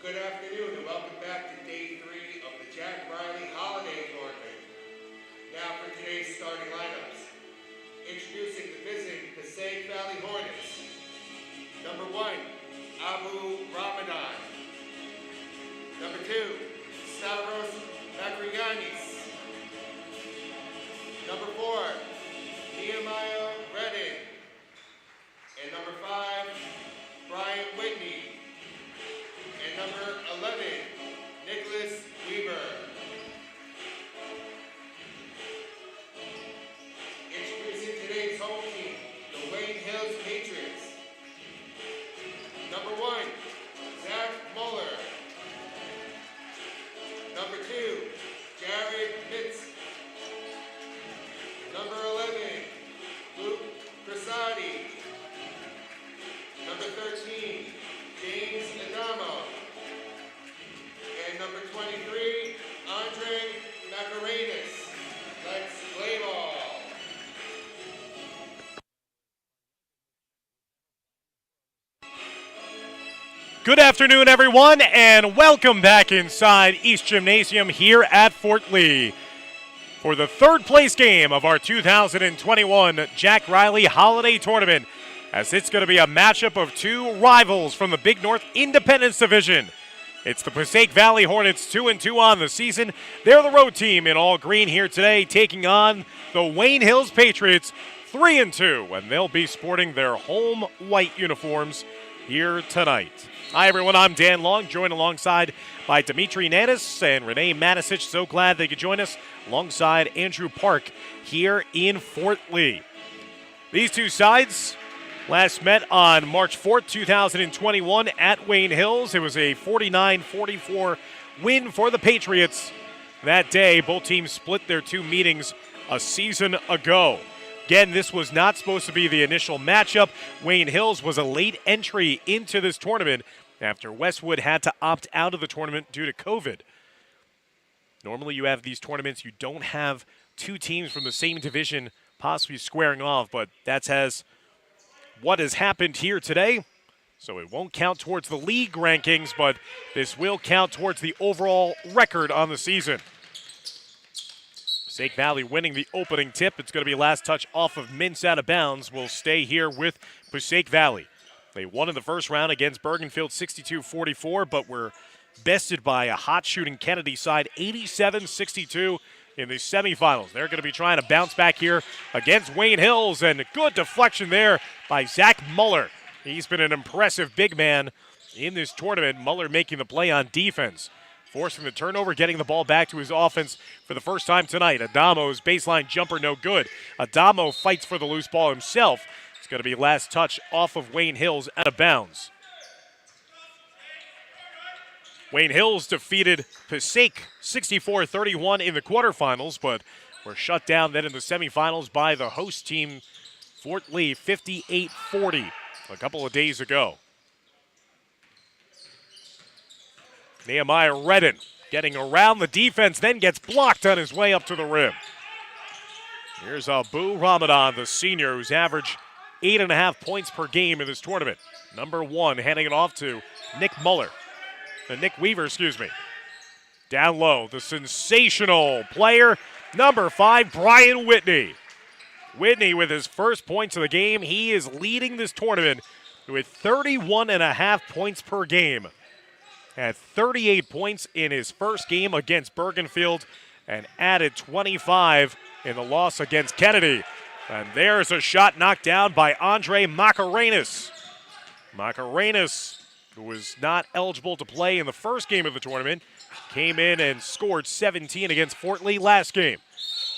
Good afternoon and welcome back to Day 3 of the Jack Reilly Holiday Tournament. Now for today's starting lineups. Introducing the visiting Passaic Valley Hornets. Number 1, Abu Ramadan. Number 2, Stavros Makrianis. Number 4, Nehemiah Redden. And number 5, Brian Whitney. And number 11, Nicholas Weaver. Introducing today's home team, the Wayne Hills Patriots. Number 1, Zach Muller. Number 2, Jared Mitz. Number 11, Luke Prasadi. Number 13, James Adamo. And number 23, Andre Macarenas. Let's play ball. Good afternoon, everyone, and welcome back inside East Gymnasium here at Fort Lee for the third place game of our 2021 Jack Reilly Holiday Tournament, as it's going to be a matchup of two rivals from the Big North Independence Division. It's the Passaic Valley Hornets, 2-2 on the season. They're the road team in all green here today, taking on the Wayne Hills Patriots, 3-2, and they'll be sporting their home white uniforms here tonight. Hi, everyone. I'm Dan Long, joined alongside by Dimitri Nanis and Renee Matisich. So glad they could join us alongside Andrew Park here in Fort Lee. These two sides last met on March 4th, 2021 at Wayne Hills. It was a 49-44 win for the Patriots that day. Both teams split their two meetings a season ago. Again, this was not supposed to be the initial matchup. Wayne Hills was a late entry into this tournament after Westwood had to opt out of the tournament due to COVID. Normally you have these tournaments, you don't have two teams from the same division possibly squaring off, but that's what has happened here today. So it won't count towards the league rankings, but this will count towards the overall record on the season. Passaic Valley winning the opening tip. It's going to be last touch off of Mintz out of bounds. We'll stay here with Passaic Valley. They won in the first round against Bergenfield 62-44, but were bested by a hot shooting Kennedy side 87-62 in the semifinals. They're going to be trying to bounce back here against Wayne Hills, and good deflection there by Zach Muller. He's been an impressive big man in this tournament. Muller making the play on defense, forcing the turnover, getting the ball back to his offense for the first time tonight. Adamo's baseline jumper no good. Adamo fights for the loose ball himself. It's going to be last touch off of Wayne Hills out of bounds. Wayne Hills defeated Passaic 64-31 in the quarterfinals, but were shut down then in the semifinals by the host team, Fort Lee, 58-40 a couple of days ago. Nehemiah Redden getting around the defense, then gets blocked on his way up to the rim. Here's Abu Ramadan, the senior, who's averaged 8.5 points per game in this tournament. Number 1, handing it off to Nick Weaver. Down low, the sensational player, number 5, Brian Whitney. Whitney with his first points of the game. He is leading this tournament with 31.5 points per game. Had 38 points in his first game against Bergenfield and added 25 in the loss against Kennedy. And there's a shot knocked down by Andre Macarenas. Macarenas, who was not eligible to play in the first game of the tournament, came in and scored 17 against Fort Lee last game.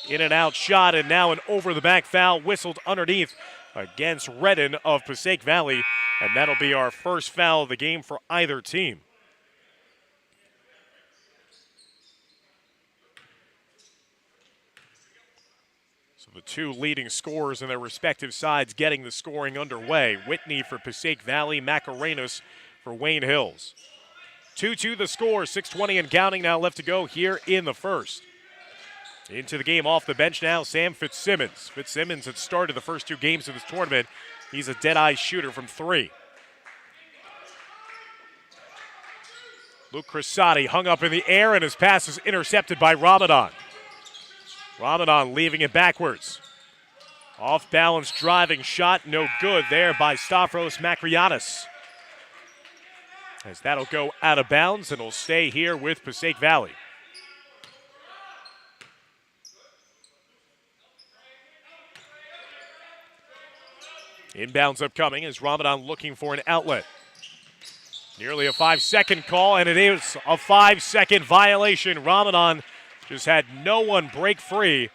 In and out shot, and now an over-the-back foul whistled underneath against Redden of Passaic Valley, and that'll be our first foul of the game for either team. So the two leading scorers in their respective sides getting the scoring underway. Whitney for Passaic Valley, Macarenas for Wayne Hills. 2-2 the score, 6:20 and counting now left to go here in the first. Into the game off the bench now, Sam Fitzsimmons. Fitzsimmons had started the first two games of this tournament. He's a dead-eye shooter from three. Luke Crisati hung up in the air, and his pass is intercepted by Ramadan. Ramadan leaving it backwards. Off-balance driving shot, no good there by Stavros Makrianis. As that'll go out of bounds, and it'll stay here with Passaic Valley. Inbounds upcoming as Ramadan looking for an outlet. Nearly a 5-second call, and it is a 5-second violation. Ramadan just had no one break free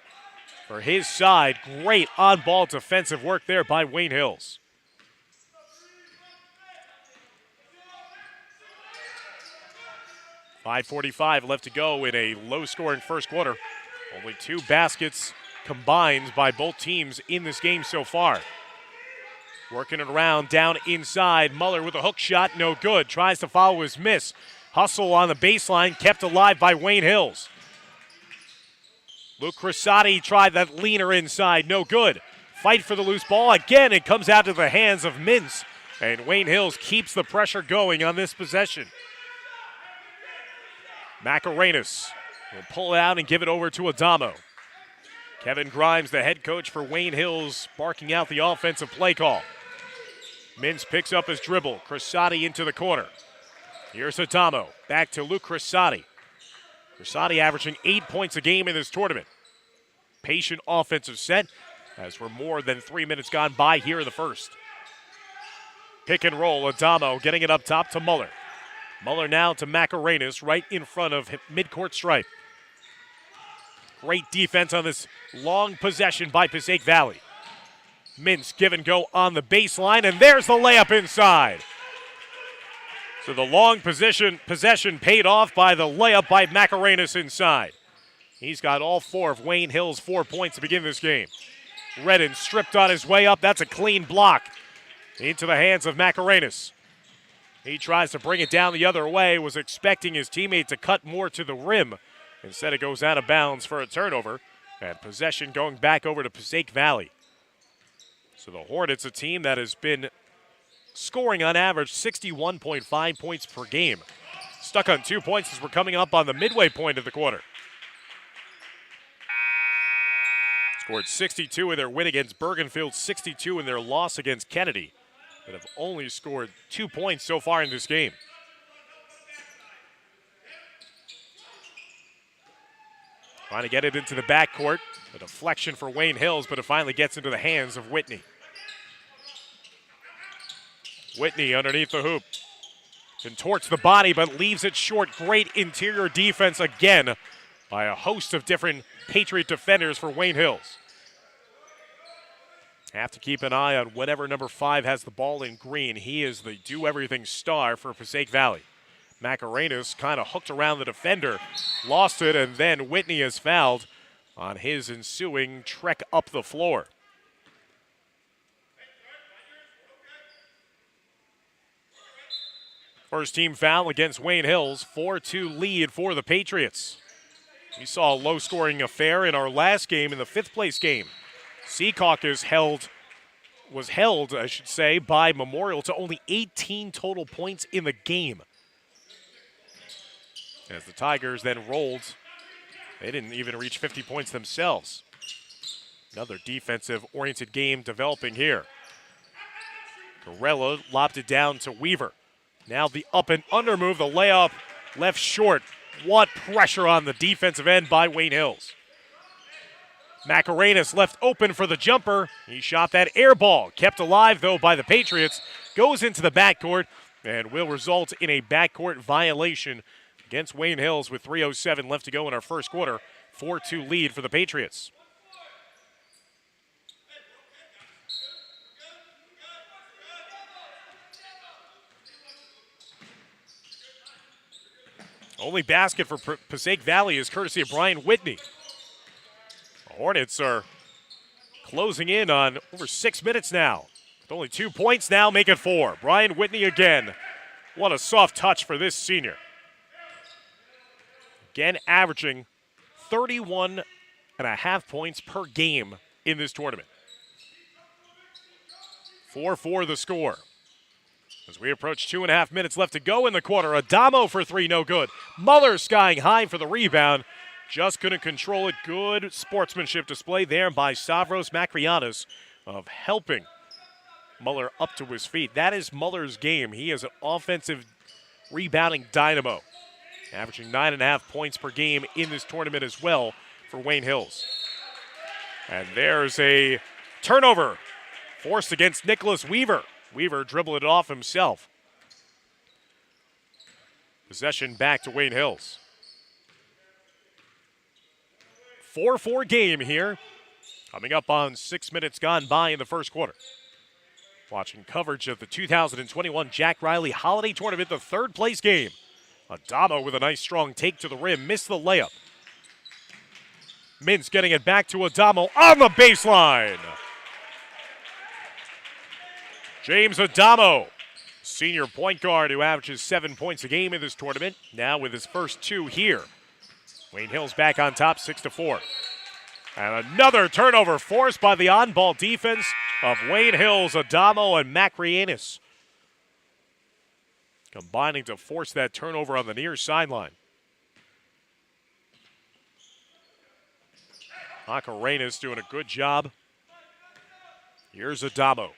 for his side. Great on-ball defensive work there by Wayne Hills. .5:45 left to go in a low-scoring first quarter. Only 2 baskets combined by both teams in this game so far. Working it around down inside. Muller with a hook shot, no good. Tries to follow his miss. Hustle on the baseline, kept alive by Wayne Hills. Luke Crisati tried that leaner inside, no good. Fight for the loose ball. Again, it comes out to the hands of Mintz. And Wayne Hills keeps the pressure going on this possession. Macarenas will pull it out and give it over to Adamo. Kevin Grimes, the head coach for Wayne Hills, barking out the offensive play call. Mintz picks up his dribble. Crisati into the corner. Here's Adamo. Back to Luke Crisati. Crisati averaging 8 points a game in this tournament. Patient offensive set as we're more than 3 minutes gone by here in the first. Pick and roll. Adamo getting it up top to Muller. Muller now to Macarenas right in front of midcourt stripe. Great defense on this long possession by Passaic Valley. Mintz give and go on the baseline, and there's the layup inside. So the long possession paid off by the layup by Macarenas inside. He's got all 4 of Wayne Hills' 4 points to begin this game. Redden stripped on his way up. That's a clean block into the hands of Macarenas. He tries to bring it down the other way, was expecting his teammate to cut more to the rim. Instead, it goes out of bounds for a turnover, and possession going back over to Passaic Valley. So the Hornets, a team that has been scoring on average 61.5 points per game. Stuck on 2 points as we're coming up on the midway point of the quarter. Scored 62 in their win against Bergenfield, 62 in their loss against Kennedy, but have only scored 2 points so far in this game. Trying to get it into the backcourt. A deflection for Wayne Hills, but it finally gets into the hands of Whitney. Whitney underneath the hoop. Contorts the body, but leaves it short. Great interior defense again by a host of different Patriot defenders for Wayne Hills. Have to keep an eye on whenever number 5 has the ball in green. He is the do-everything star for Passaic Valley. Macarenas kind of hooked around the defender, lost it, and then Whitney is fouled on his ensuing trek up the floor. First team foul against Wayne Hills, 4-2 lead for the Patriots. We saw a low-scoring affair in our last game, in the 5th place game. Seacock was held, I should say, by Memorial to only 18 total points in the game. As the Tigers then rolled, they didn't even reach 50 points themselves. Another defensive-oriented game developing here. Gorella lobbed it down to Weaver. Now the up and under move, the layup left short. What pressure on the defensive end by Wayne Hills. Macarenas left open for the jumper. He shot that air ball. Kept alive, though, by the Patriots. Goes into the backcourt and will result in a backcourt violation against Wayne Hills with 3:07 left to go in our first quarter. 4-2 lead for the Patriots. Only basket for Passaic Valley is courtesy of Brian Whitney. The Hornets are closing in on over 6 minutes now. With only 2 points now, make it 4. Brian Whitney again. What a soft touch for this senior. Again, averaging 31.5 points per game in this tournament. 4-4 the score. As we approach 2.5 minutes left to go in the quarter, Adamo for three, no good. Muller skying high for the rebound. Just couldn't control it. Good sportsmanship display there by Stavros Makrianis of helping Muller up to his feet. That is Muller's game. He is an offensive rebounding dynamo, averaging 9.5 points per game in this tournament as well for Wayne Hills. And there's a turnover forced against Nicholas Weaver. Weaver dribbled it off himself. Possession back to Wayne Hills. 4-4 game here. Coming up on 6 minutes gone by in the first quarter. Watching coverage of the 2021 Jack Reilly Holiday Tournament, the third place game. Adamo with a nice strong take to the rim, missed the layup. Mintz getting it back to Adamo on the baseline. James Adamo, senior point guard who averages 7 points a game in this tournament, now with his first two here. Wayne Hills back on top, 6-4. And another turnover forced by the on-ball defense of Wayne Hills, Adamo, and Makrianis, combining to force that turnover on the near sideline. Makrianis doing a good job. Here's Adamo.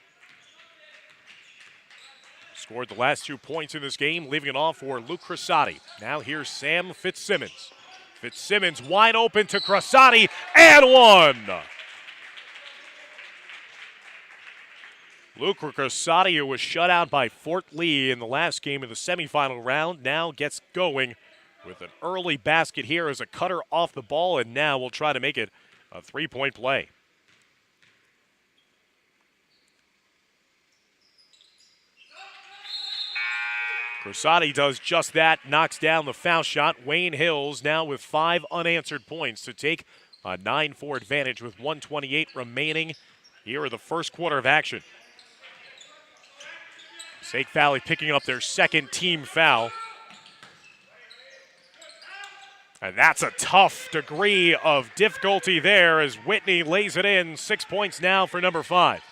Scored the last 2 points in this game, leaving it off for Luke Cressati. Now here's Sam Fitzsimmons. Fitzsimmons wide open to Cressati, and one! Luke Cressati, who was shut out by Fort Lee in the last game of the semifinal round, now gets going with an early basket here as a cutter off the ball, and now will try to make it a three-point play. Cressati does just that, knocks down the foul shot. Wayne Hills now with 5 unanswered points to take a 9-4 advantage with 1:28 remaining here in the first quarter of action. Passaic Valley picking up their second team foul. And that's a tough degree of difficulty there as Whitney lays it in. 6 points now for number 5.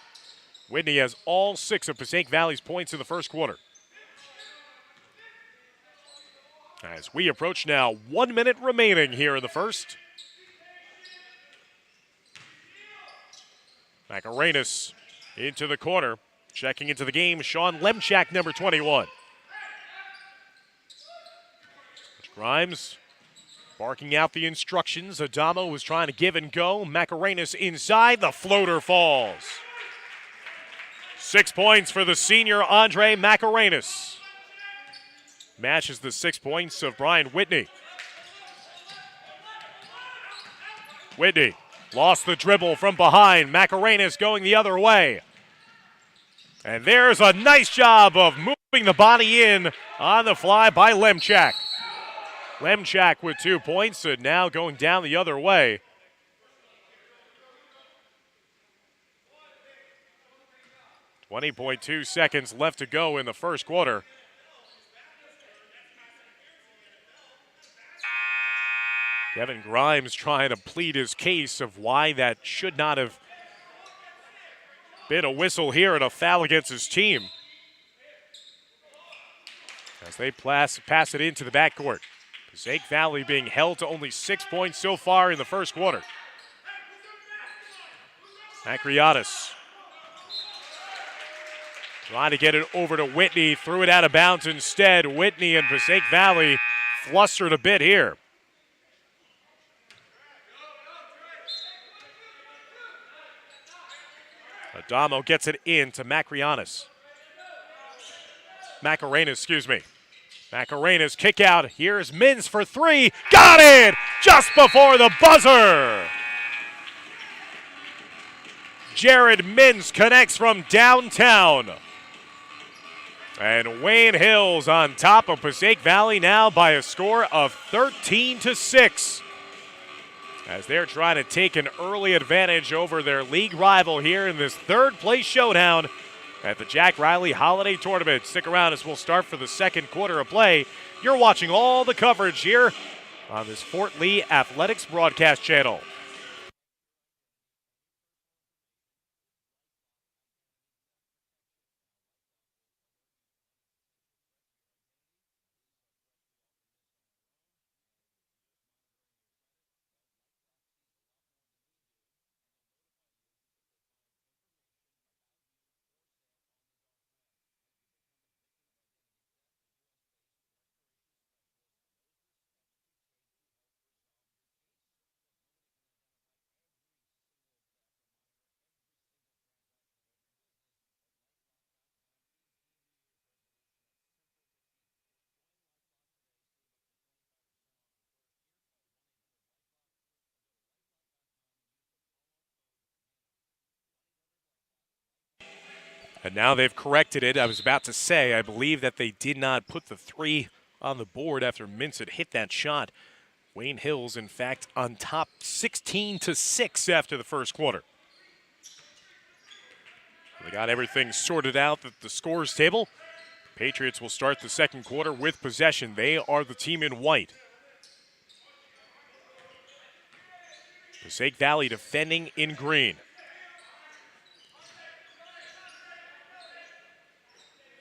Whitney has all 6 of Passaic Valley's points in the first quarter. As we approach now, 1 minute remaining here in the first. Makrianis into the corner. Checking into the game, Sean Lemchak, number 21. Grimes barking out the instructions. Adamo was trying to give and go. Makrianis inside. The floater falls. 6 points for the senior Andre Makrianis. Matches the 6 points of Brian Whitney. Whitney lost the dribble from behind. Makrianis going the other way. And there's a nice job of moving the body in on the fly by Lemchak. Lemchak with 2 points and now going down the other way. .2 seconds left to go in the first quarter. Kevin Grimes trying to plead his case of why that should not have been a whistle here and a foul against his team. As they pass it into the backcourt. Passaic Valley being held to only 6 points so far in the first quarter. Makrianis trying to get it over to Whitney, threw it out of bounds instead. Whitney and Passaic Valley flustered a bit here. Adamo gets it in to Makrianis. Makrianis kick out. Here's Mintz for 3. Got it! Just before the buzzer. Jared Mintz connects from downtown. And Wayne Hills on top of Passaic Valley now by a score of 13-6. As they're trying to take an early advantage over their league rival here in this third place showdown at the Jack Reilly Holiday Tournament. Stick around as we'll start for the second quarter of play. You're watching all the coverage here on this Fort Lee Athletics broadcast channel. And now they've corrected it. I was about to say, I believe that they did not put the 3 on the board after Mintz had hit that shot. Wayne Hills, in fact, on top 16-6 after the first quarter. They got everything sorted out at the scores table. Patriots will start the second quarter with possession. They are the team in white. Passaic Valley defending in green.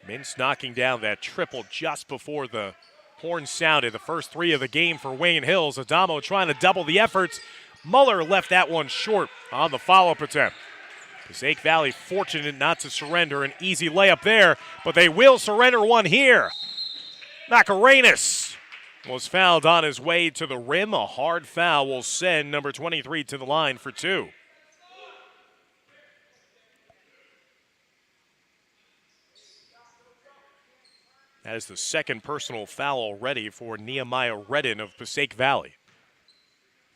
Mintz knocking down that triple just before the horn sounded. The first 3 of the game for Wayne Hills. Adamo trying to double the efforts. Muller left that one short on the follow-up attempt. Passaic Valley fortunate not to surrender. An easy layup there, but they will surrender one here. Macarenas was fouled on his way to the rim. A hard foul will send number 23 to the line for 2. That is the second personal foul already for Nehemiah Redden of Passaic Valley.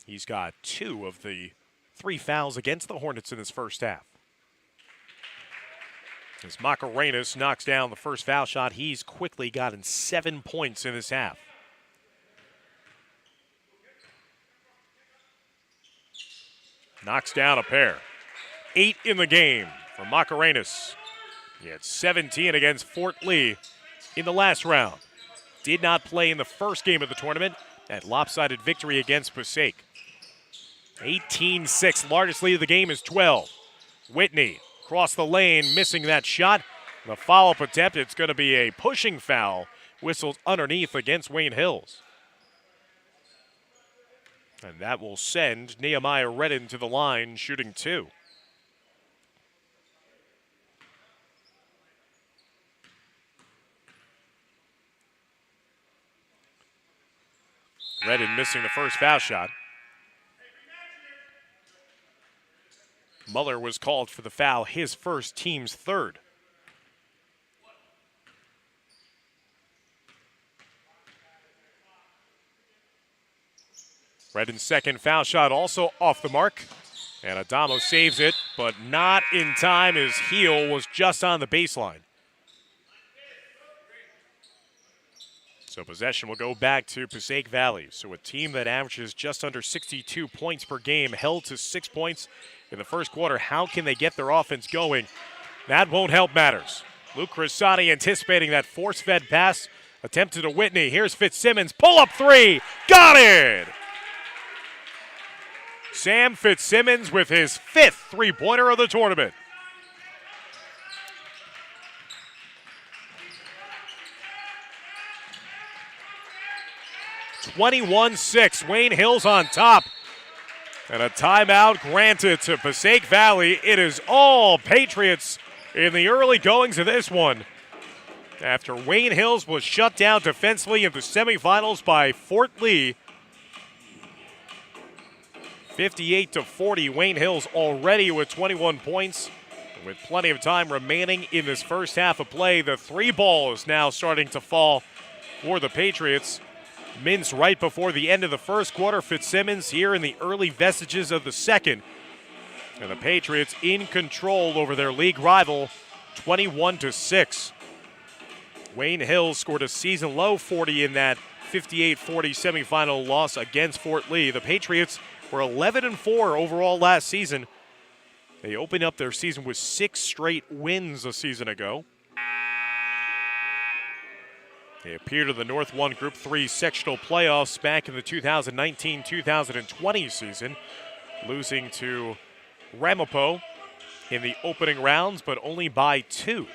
He's got 2 of the 3 fouls against the Hornets in his first half. As Macarenas knocks down the first foul shot, he's quickly gotten 7 points in this half. Knocks down a pair. 8 in the game for Macarenas. He had 17 against Fort Lee in the last round. Did not play in the first game of the tournament. That lopsided victory against Passaic. 18-6, largest lead of the game is 12. Whitney across the lane, missing that shot. The follow-up attempt, it's going to be a pushing foul. Whistled underneath against Wayne Hills. And that will send Nehemiah Redden to the line, shooting 2. Redden missing the first foul shot. Muller was called for the foul, his first, team's 3rd. Redden's second foul shot also off the mark. And Adamo saves it, but not in time. His heel was just on the baseline. So possession will go back to Passaic Valley. So a team that averages just under 62 points per game, held to 6 points in the first quarter. How can they get their offense going? That won't help matters. Luke Crissati anticipating that force-fed pass. Attempted to Whitney. Here's Fitzsimmons. Pull-up 3. Got it! Sam Fitzsimmons with his 5th three-pointer of the tournament. (21-6). Wayne Hills on top. And a timeout granted to Passaic Valley. It is all Patriots in the early goings of this one. After Wayne Hills was shut down defensively in the semifinals by Fort Lee. 58-40. Wayne Hills already with 21 points. With plenty of time remaining in this first half of play, the 3 ball is now starting to fall for the Patriots. Mintz right before the end of the first quarter. Fitzsimmons here in the early vestiges of the second. And the Patriots in control over their league rival, 21-6. Wayne Hills scored a season-low 40 in that 58-40 semifinal loss against Fort Lee. The Patriots were 11-4 overall last season. They opened up their season with 6 straight wins a season ago. They appeared in the North 1 Group 3 sectional playoffs back in the 2019-2020 season, losing to Ramapo in the opening rounds, but only by 2.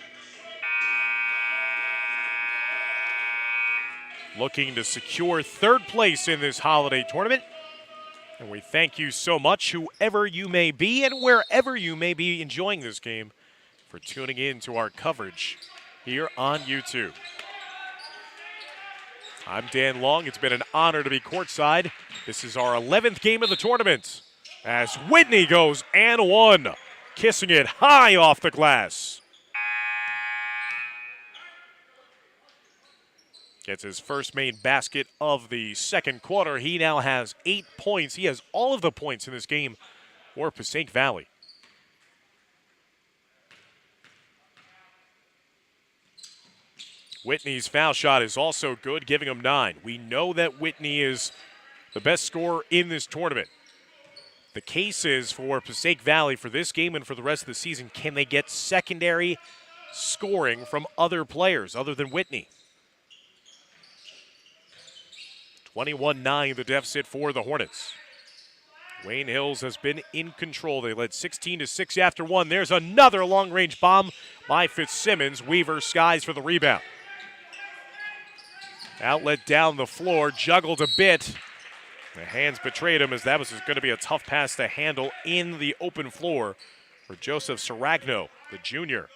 Looking to secure 3rd place in this holiday tournament. And we thank you so much, whoever you may be and wherever you may be enjoying this game, for tuning in to our coverage here on YouTube. I'm Dan Long. It's been an honor to be courtside. This is our 11th game of the tournament as Whitney goes and 1, kissing it high off the glass. Gets his first main basket of the second quarter. He now has 8 points. He has all of the points in this game for Passaic Valley. Whitney's foul shot is also good, giving him 9. We know that Whitney is the best scorer in this tournament. The case is for Passaic Valley for this game and for the rest of the season, can they get secondary scoring from other players other than Whitney? 21-9 the deficit for the Hornets. Wayne Hills has been in control. They led 16-6 after 1. There's another long-range bomb by Fitzsimmons. Weaver skies for the rebound. Outlet down the floor, juggled a bit. The hands betrayed him as that was going to be a tough pass to handle in the open floor for Joseph Saragno, the junior.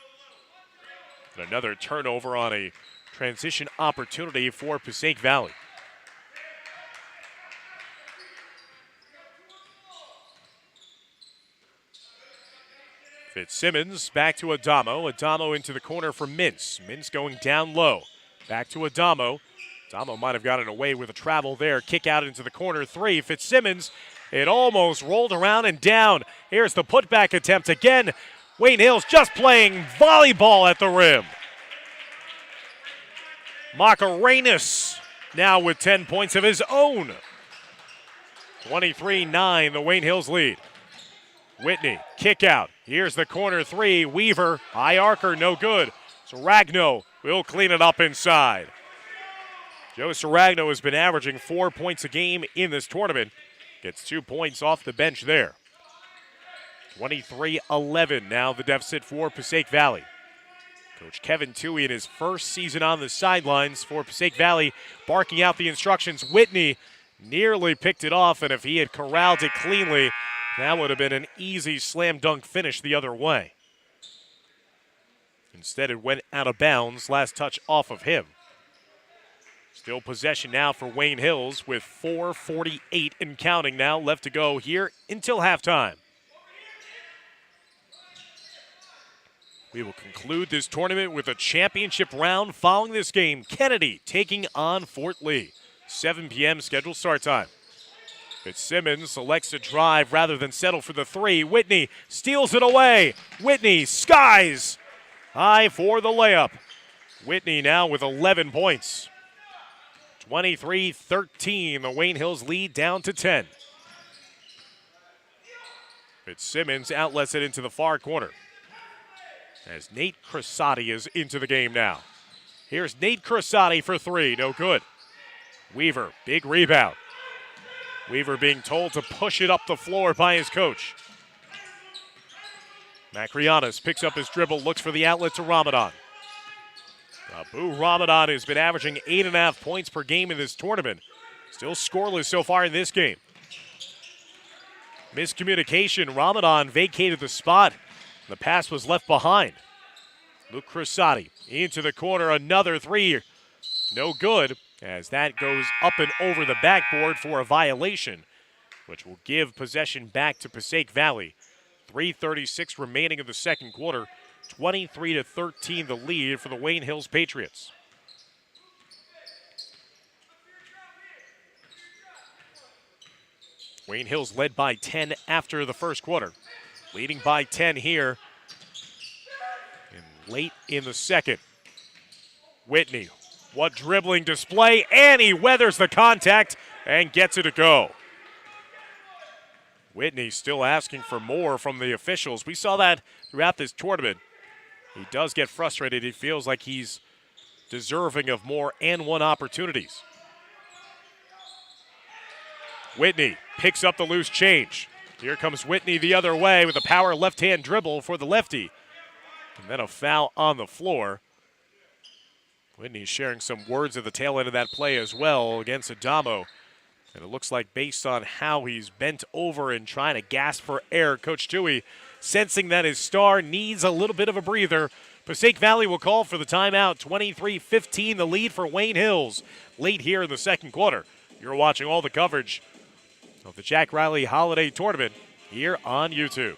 And another turnover on a transition opportunity for Passaic Valley. Fitzsimmons back to Adamo. Adamo into the corner for Mintz. Mintz going down low. Back to Adamo. Adamo might have gotten away with a travel there. Kick out into the corner 3. Fitzsimmons, it almost rolled around and down. Here's the putback attempt again. Wayne Hills just playing volleyball at the rim. Macarenas now with 10 points of his own. 23-9, the Wayne Hills lead. Whitney, kick out. Here's the corner 3. Weaver, high arcer, no good. Saragno will clean it up inside. Joe Saragno has been averaging 4 points a game in this tournament. Gets 2 points off the bench there. 23-11 now the deficit for Passaic Valley. Coach Kevin Toohey in his first season on the sidelines for Passaic Valley, barking out the instructions. Whitney nearly picked it off, and if he had corralled it cleanly, that would have been an easy slam dunk finish the other way. Instead, it went out of bounds. Last touch off of him. Still possession now for Wayne Hills with 4:48 and counting now left to go here until halftime. We will conclude this tournament with a championship round following this game. Kennedy taking on Fort Lee. 7 p.m. scheduled start time. Fitzsimmons selects to drive rather than settle for the 3. Whitney steals it away. Whitney skies high for the layup. Whitney now with 11 points. 23-13, the Wayne Hills lead down to 10. Fitzsimmons outlets it into the far corner as Nate Cressati is into the game now. Here's Nate Cressati for 3, no good. Weaver, big rebound. Weaver being told to push it up the floor by his coach. Macrianis picks up his dribble, looks for the outlet to Ramadan. Abu Ramadan has been averaging 8.5 points per game in this tournament. Still scoreless so far in this game. Miscommunication, Ramadan vacated the spot. The pass was left behind. Luke Cressati into the corner, another 3. No good, as that goes up and over the backboard for a violation, which will give possession back to Passaic Valley. 3:36 remaining of the second quarter. 23-13 the lead for the Wayne Hills Patriots. Wayne Hills led by 10 after the first quarter. Leading by 10 here and late in the second. Whitney, what dribbling display, and he weathers the contact and gets it to go. Whitney still asking for more from the officials. We saw that throughout this tournament. He does get frustrated. He feels like he's deserving of more and one opportunities. Whitney picks up the loose change. Here comes Whitney the other way with a power left-hand dribble for the lefty. And then a foul on the floor. Whitney sharing some words at the tail end of that play as well against Adamo. And it looks like based on how he's bent over and trying to gasp for air, Coach Toohey sensing that his star needs a little bit of a breather. Passaic Valley will call for the timeout. 23-15 the lead for Wayne Hills late here in the second quarter. You're watching all the coverage of the Jack Reilly Holiday Tournament here on YouTube.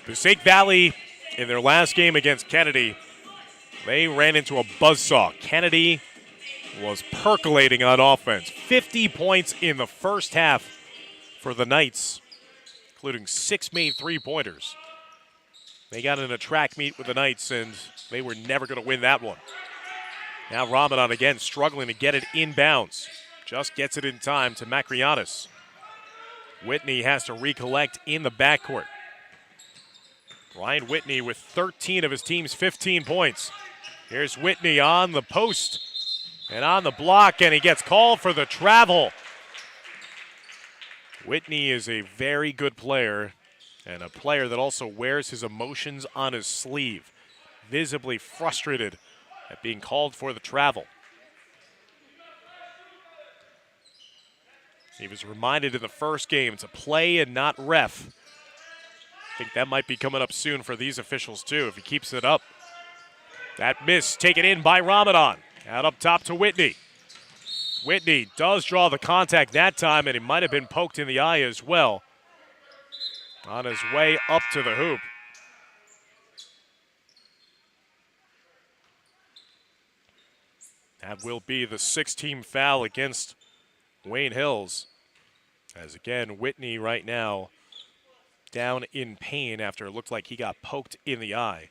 Passaic Valley, in their last game against Kennedy, they ran into a buzzsaw. Kennedy was percolating on offense. 50 points in the first half for the Knights, including 6 made three-pointers. They got in a track meet with the Knights, and they were never going to win that one. Now Ramadan again struggling to get it inbounds. Just gets it in time to Macrianis. Whitney has to recollect in the backcourt. Ryan Whitney with 13 of his team's 15 points. Here's Whitney on the post and on the block, and he gets called for the travel. Whitney is a very good player, and a player that also wears his emotions on his sleeve. Visibly frustrated at being called for the travel. He was reminded in the first game to play and not ref. I think that might be coming up soon for these officials too if he keeps it up. That miss taken in by Ramadan. Out up top to Whitney. Whitney does draw the contact that time, and he might have been poked in the eye as well on his way up to the hoop. That will be the 6th-team foul against Wayne Hills. As again, Whitney right now down in pain after it looked like he got poked in the eye.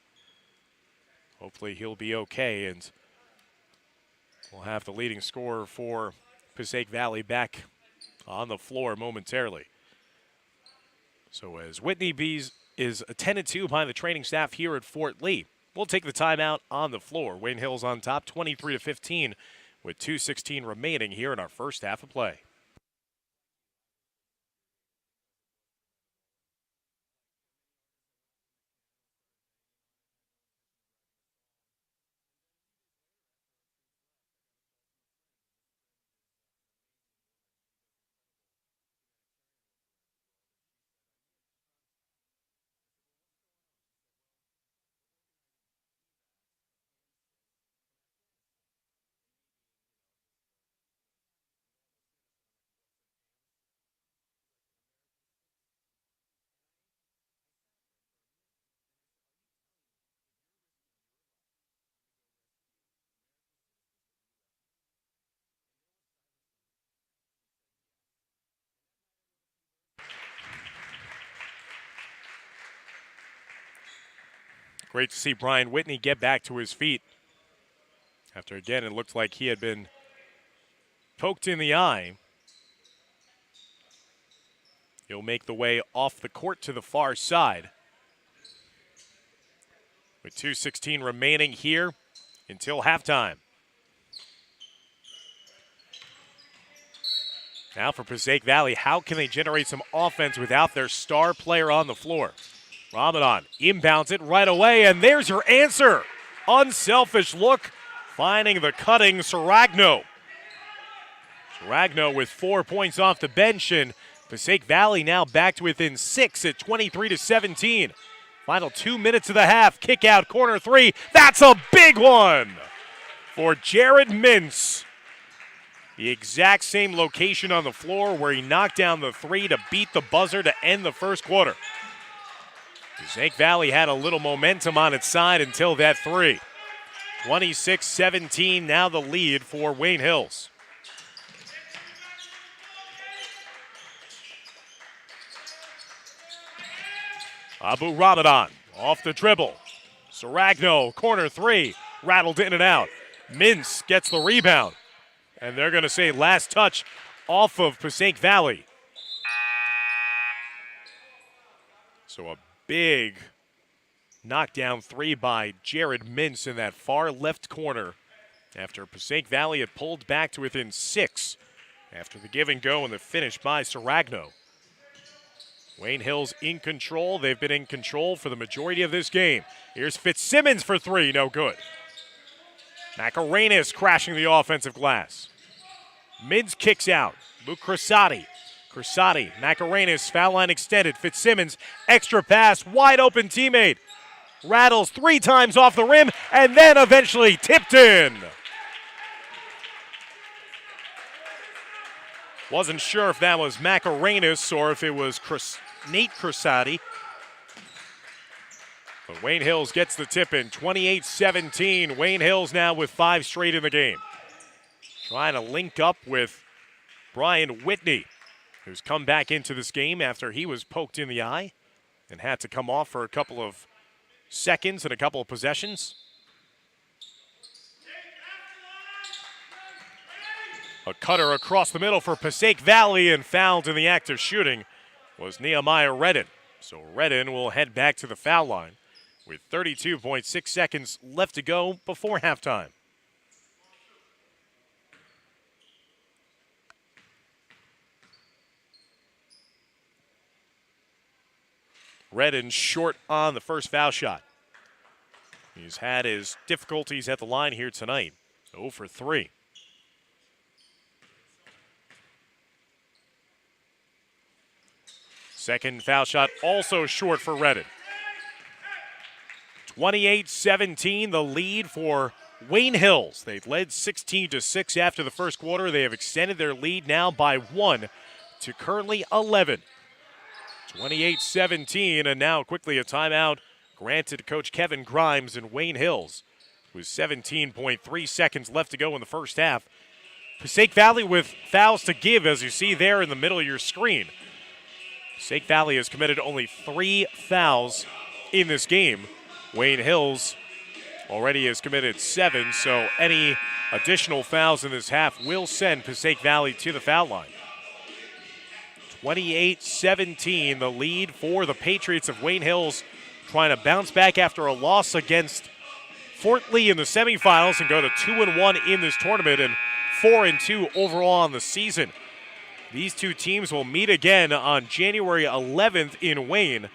Hopefully he'll be okay, and we'll have the leading scorer for Passaic Valley back on the floor momentarily. So as Whitney is attended to by the training staff here at Fort Lee, we'll take the timeout on the floor. Wayne Hills on top, 23-15, with 2:16 remaining here in our first half of play. Great to see Brian Whitney get back to his feet after, again, it looked like he had been poked in the eye. He'll make the way off the court to the far side. With 2:16 remaining here until halftime. Now for Passaic Valley, how can they generate some offense without their star player on the floor? Ramadan inbounds it right away, and there's your answer. Unselfish look, finding the cutting Saragno. Saragno with 4 points off the bench, and Passaic Valley now back to within 6 at 23-17. Final 2 minutes of the half. Kick out, corner three. That's a big one for Jared Mintz. The exact same location on the floor where he knocked down the three to beat the buzzer to end the first quarter. Passaic Valley had a little momentum on its side until that three. 26-17, now the lead for Wayne Hills. Abu Ramadan off the dribble. Saragno, corner three, rattled in and out. Mintz gets the rebound. And they're going to say last touch off of Passaic Valley. So a big knockdown three by Jared Mintz in that far left corner after Passaic Valley had pulled back to within 6 after the give and go and the finish by Saragno. Wayne Hills in control. They've been in control for the majority of this game. Here's Fitzsimmons for three, no good. Macarenas crashing the offensive glass. Mintz kicks out. Luke Cressati. Cressati, Macarenas, foul line extended. Fitzsimmons, extra pass, wide open teammate. Rattles 3 times off the rim and then eventually tipped in. Wasn't sure if that was Macarenas or if it was Nate Cressati. But Wayne Hills gets the tip in, 28-17. Wayne Hills now with 5 straight in the game. Trying to link up with Brian Whitney, who's come back into this game after he was poked in the eye and had to come off for a couple of seconds and a couple of possessions. A cutter across the middle for Passaic Valley, and fouled in the act of shooting was Nehemiah Redden. So Redden will head back to the foul line with 32.6 seconds left to go before halftime. Redden short on the first foul shot. He's had his difficulties at the line here tonight. 0 for 3. Second foul shot also short for Redden. 28-17, the lead for Wayne Hills. They've led 16-6 after the first quarter. They have extended their lead now by 1 to currently 11. 28-17, and now quickly a timeout granted to Coach Kevin Grimes in Wayne Hills, with 17.3 seconds left to go in the first half. Passaic Valley with fouls to give, as you see there in the middle of your screen. Passaic Valley has committed only 3 fouls in this game. Wayne Hills already has committed 7, so any additional fouls in this half will send Passaic Valley to the foul line. 28-17, the lead for the Patriots of Wayne Hills, trying to bounce back after a loss against Fort Lee in the semifinals and go to 2-1 in this tournament and 4-2 overall on the season. These two teams will meet again on January 11th in Wayne,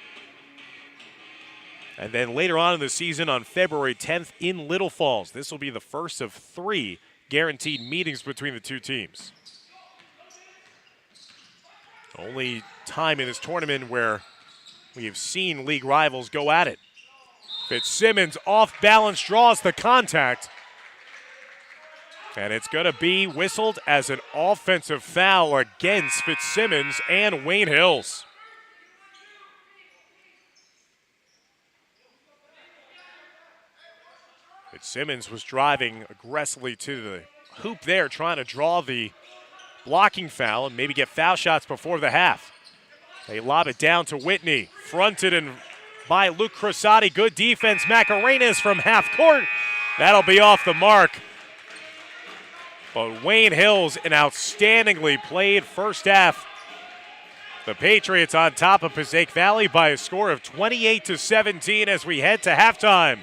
and then later on in the season on February 10th in Little Falls. This will be the first of 3 guaranteed meetings between the two teams. Only time in this tournament where we have seen league rivals go at it. Fitzsimmons off balance, draws the contact. And it's going to be whistled as an offensive foul against Fitzsimmons and Wayne Hills. Fitzsimmons was driving aggressively to the hoop there, trying to draw the blocking foul and maybe get foul shots before the half. They lob it down to Whitney, fronted and by Luke Crosati. Good defense, Macarenas from half court. That'll be off the mark. But Wayne Hills, an outstandingly played first half. The Patriots on top of Passaic Valley by a score of 28-17 as we head to halftime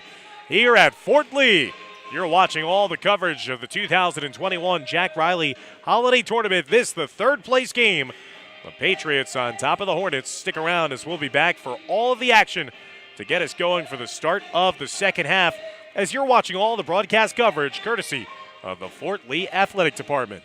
here at Fort Lee. You're watching all the coverage of the 2021 Jack Reilly Holiday Tournament. This, the third place game. The Patriots on top of the Hornets. Stick around as we'll be back for all of the action to get us going for the start of the second half as you're watching all the broadcast coverage courtesy of the Fort Lee Athletic Department.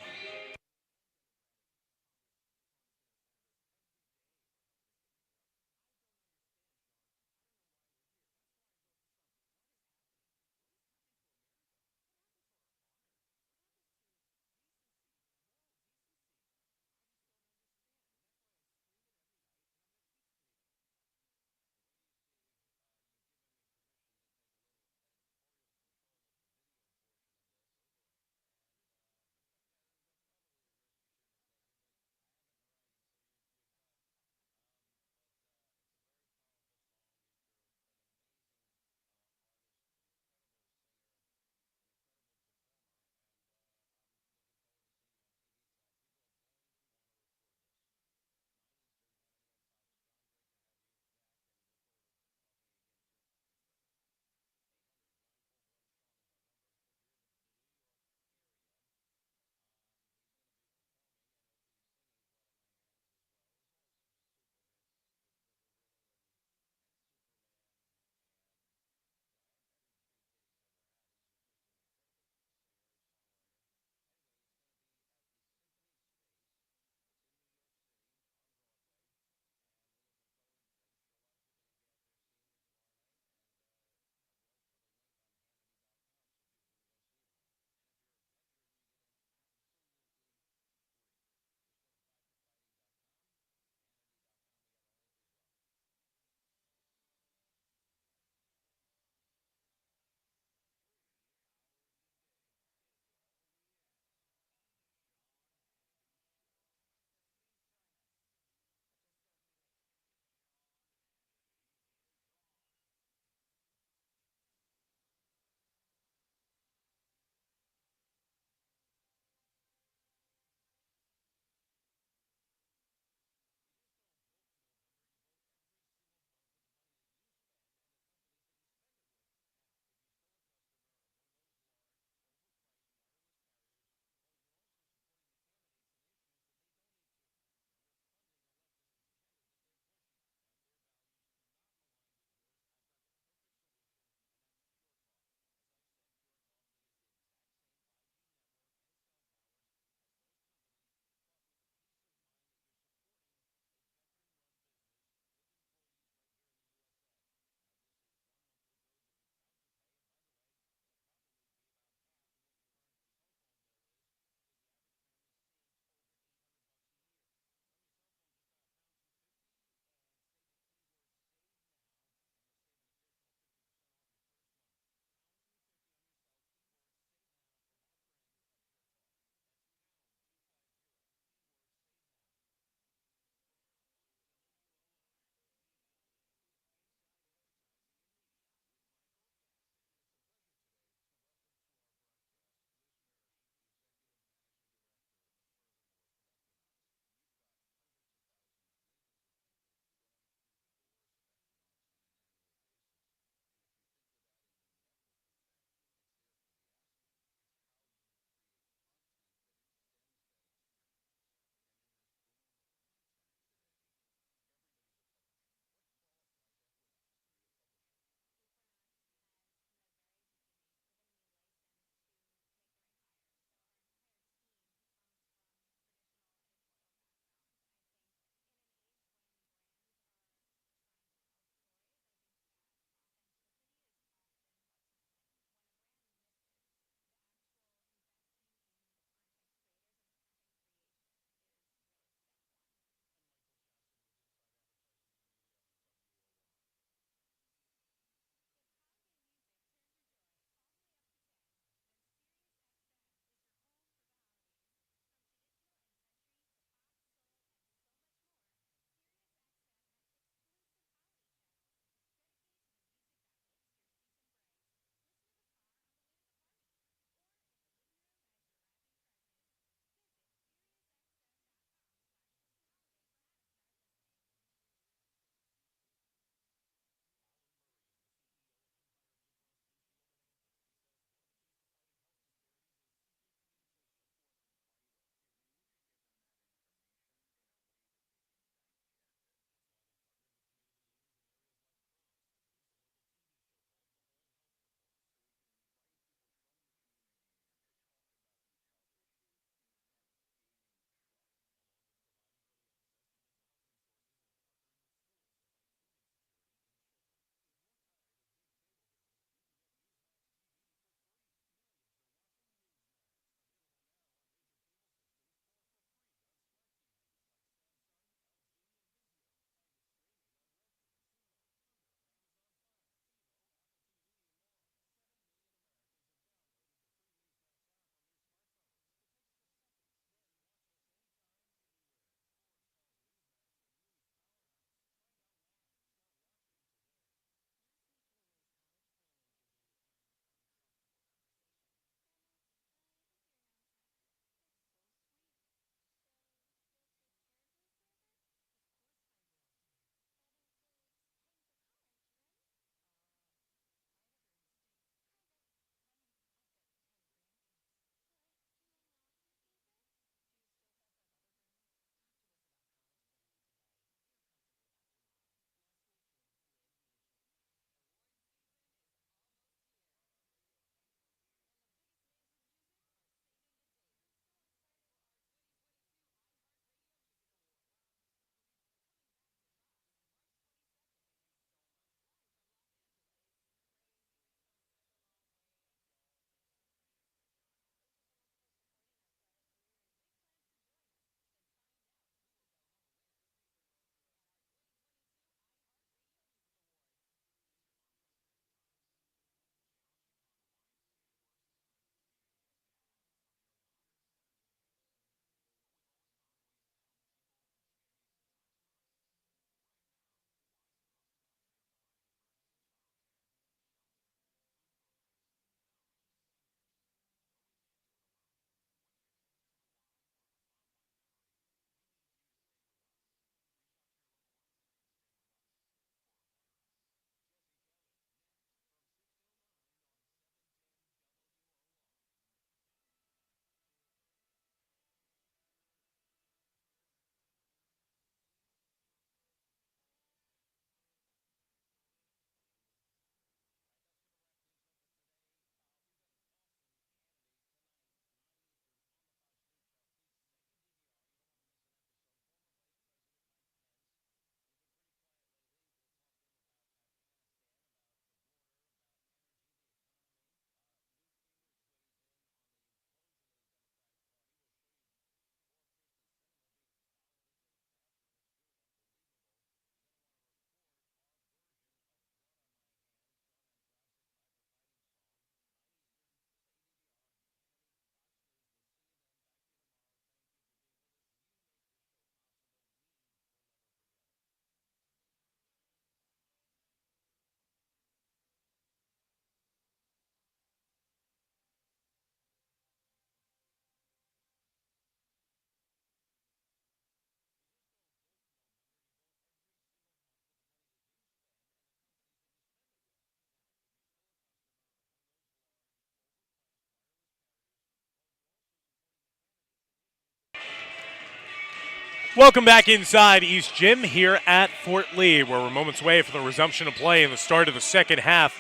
Welcome back inside East Gym here at Fort Lee, where we're moments away from the resumption of play in the start of the second half.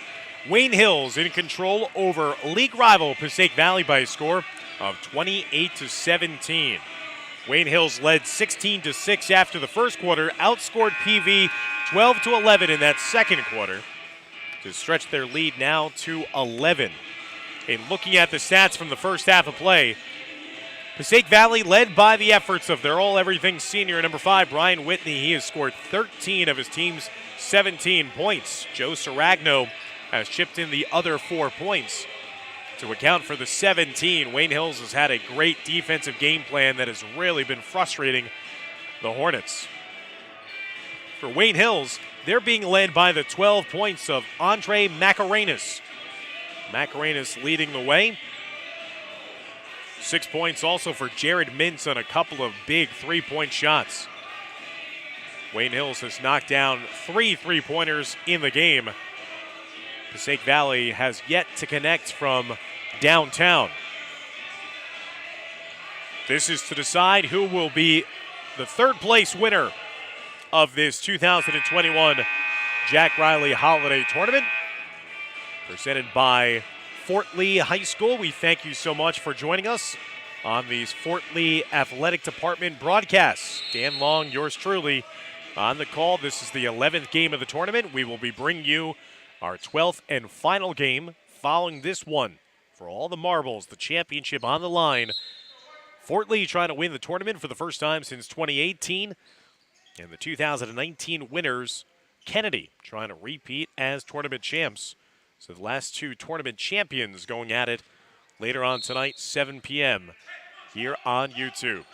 Wayne Hills in control over league rival Passaic Valley by a score of 28-17. Wayne Hills led 16-6 after the first quarter, outscored PV 12-11 in that second quarter to stretch their lead now to 11. And looking at the stats from the first half of play, Passaic Valley led by the efforts of their all-everything senior, number 5, Brian Whitney. He has scored 13 of his team's 17 points. Joe Saragno has chipped in the other 4 points to account for the 17. Wayne Hills has had a great defensive game plan that has really been frustrating the Hornets. For Wayne Hills, they're being led by the 12 points of Andre Macarenas. Macarenas leading the way. 6 points also for Jared Mintz on a couple of big three-point shots. Wayne Hills has knocked down 3 three-pointers in the game. Passaic Valley has yet to connect from downtown. This is to decide who will be the third-place winner of this 2021 Jack Reilly Holiday Tournament, presented by Fort Lee High School. We thank you so much for joining us on these Fort Lee Athletic Department broadcasts. Dan Long, yours truly, on the call. This is the 11th game of the tournament. We will be bringing you our 12th and final game following this one. For all the marbles, the championship on the line. Fort Lee trying to win the tournament for the first time since 2018. And the 2019 winners, Kennedy, trying to repeat as tournament champs. So the last 2 tournament champions going at it later on tonight, 7 p.m. here on YouTube.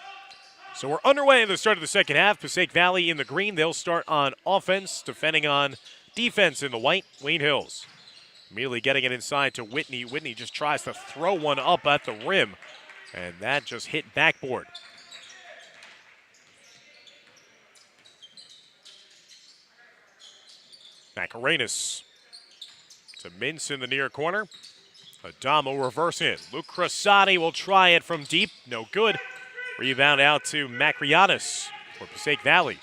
So we're underway in the start of the second half. Passaic Valley in the green. They'll start on offense, defending on defense in the white. Wayne Hills immediately getting it inside to Whitney. Whitney just tries to throw one up at the rim, and that just hit backboard. Macarenas to Mintz in the near corner. Adamo reversing it. Luke Crosati will try it from deep. No good. Rebound out to Macrianis for Passaic Valley.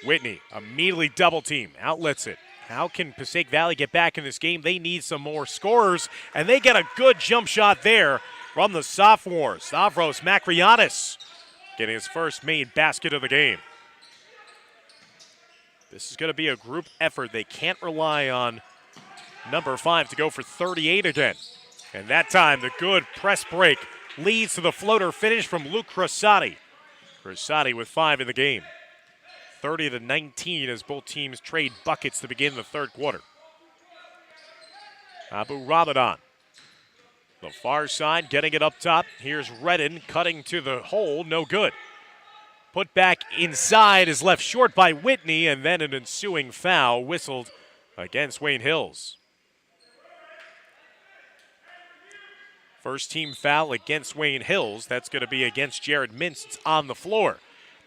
Whitney immediately double team. Outlets it. How can Passaic Valley get back in this game? They need some more scorers, and they get a good jump shot there from the sophomore, Stavros Macrianis, getting his first made basket of the game. This is going to be a group effort. They can't rely on number 5 to go for 38 again. And that time, the good press break leads to the floater finish from Luke Crosati. Crosati with 5 in the game. 30-19 as both teams trade buckets to begin the third quarter. Abu Ramadan. The far side getting it up top. Here's Redden cutting to the hole. No good. Put back inside is left short by Whitney, and then an ensuing foul whistled against Wayne Hills. First team foul against Wayne Hills. That's going to be against Jared Mintz. It's on the floor.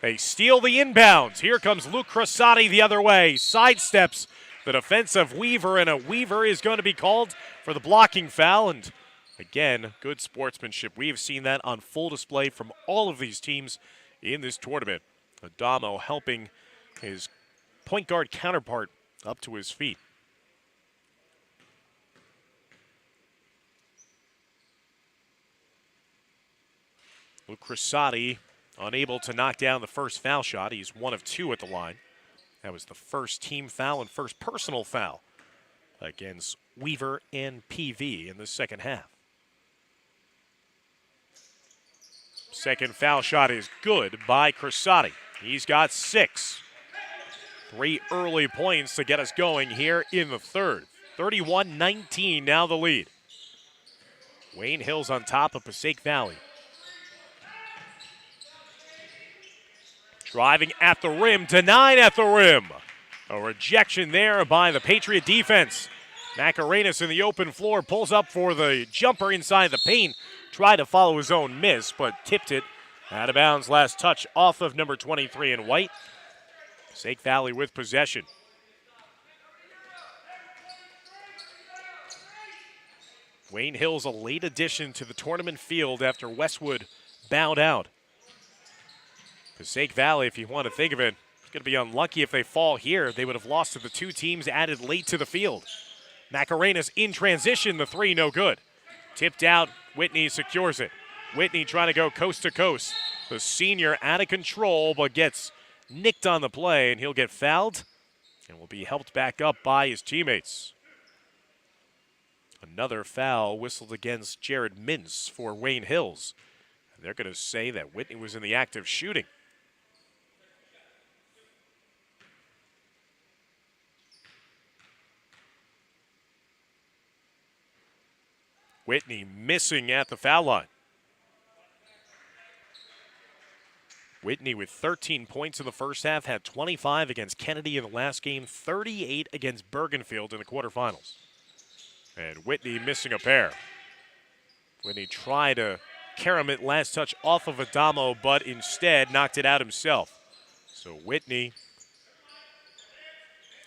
They steal the inbounds. Here comes Luke Crosati the other way. Sidesteps the defensive Weaver, and a Weaver is going to be called for the blocking foul. And again, good sportsmanship. We have seen that on full display from all of these teams in this tournament. Adamo helping his point guard counterpart up to his feet. Luke Crosati unable to knock down the first foul shot. He's 1 of 2 at the line. That was the first team foul and first personal foul against Weaver and PV in the second half. Second foul shot is good by Crosati. He's got 6. 3 early points to get us going here in the third. 31-19 now the lead. Wayne Hills on top of Passaic Valley. Driving at the rim, denied at the rim. A rejection there by the Patriot defense. Macarenas in the open floor pulls up for the jumper inside the paint. Tried to follow his own miss, but tipped it out of bounds. Last touch off of number 23 in white. Passaic Valley with possession. Wayne Hills a late addition to the tournament field after Westwood bowed out. Passaic Valley, if you want to think of it, it's going to be unlucky if they fall here. They would have lost to the two teams added late to the field. Macarena's in transition, the three no good. Tipped out, Whitney secures it. Whitney trying to go coast to coast. The senior out of control, but gets nicked on the play, and he'll get fouled and will be helped back up by his teammates. Another foul whistled against Jared Mintz for Wayne Hills. And they're going to say that Whitney was in the act of shooting. Whitney missing at the foul line. Whitney with 13 points in the first half, had 25 against Kennedy in the last game, 38 against Bergenfield in the quarterfinals. And Whitney missing a pair. Whitney tried to carom it last touch off of Adamo, but instead knocked it out himself. So Whitney,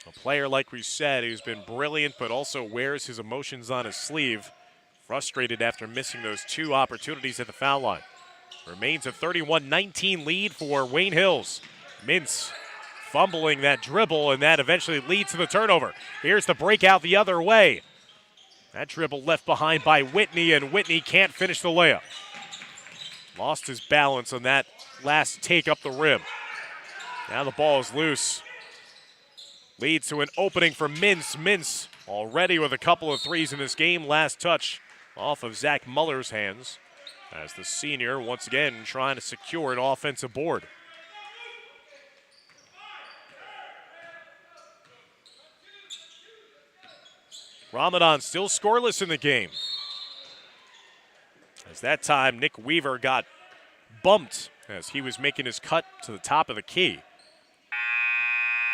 a player like we said, who's been brilliant, but also wears his emotions on his sleeve. Frustrated after missing those two opportunities at the foul line. Remains a 31-19 lead for Wayne Hills. Mintz fumbling that dribble, and that eventually leads to the turnover. Here's the breakout the other way. That dribble left behind by Whitney, and Whitney can't finish the layup. Lost his balance on that last take up the rim. Now the ball is loose. Leads to an opening for Mintz. Mintz already with a couple of threes in this game. Last touch off of Zach Muller's hands, as the senior once again trying to secure an offensive board. Ramadan still scoreless in the game, as that time Nick Weaver got bumped as he was making his cut to the top of the key.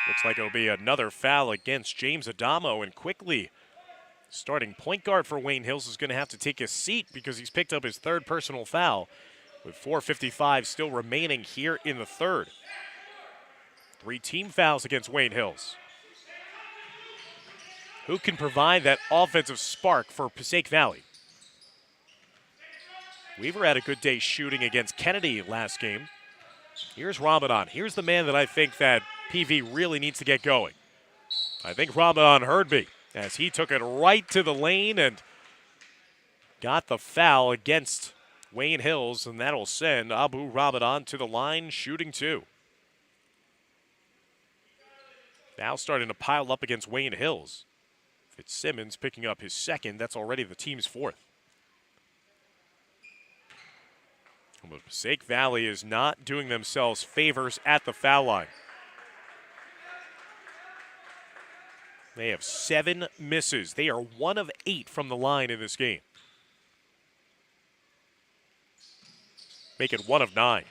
Looks like it'll be another foul against James Adamo, and quickly starting point guard for Wayne Hills is going to have to take a seat because he's picked up his third personal foul with 4:55 still remaining here in the third. 3 team fouls against Wayne Hills. Who can provide that offensive spark for Passaic Valley? Weaver had a good day shooting against Kennedy last game. Here's Ramadan. Here's the man that I think that PV really needs to get going. I think Ramadan heard me, as he took it right to the lane and got the foul against Wayne Hills, and that'll send Abu Ramadan to the line shooting 2. Now starting to pile up against Wayne Hills. Fitzsimmons picking up his second. That's already the team's 4th. But Passaic Valley is not doing themselves favors at the foul line. They have 7 misses. They are 1 of 8 from the line in this game. Make it 1 of 9.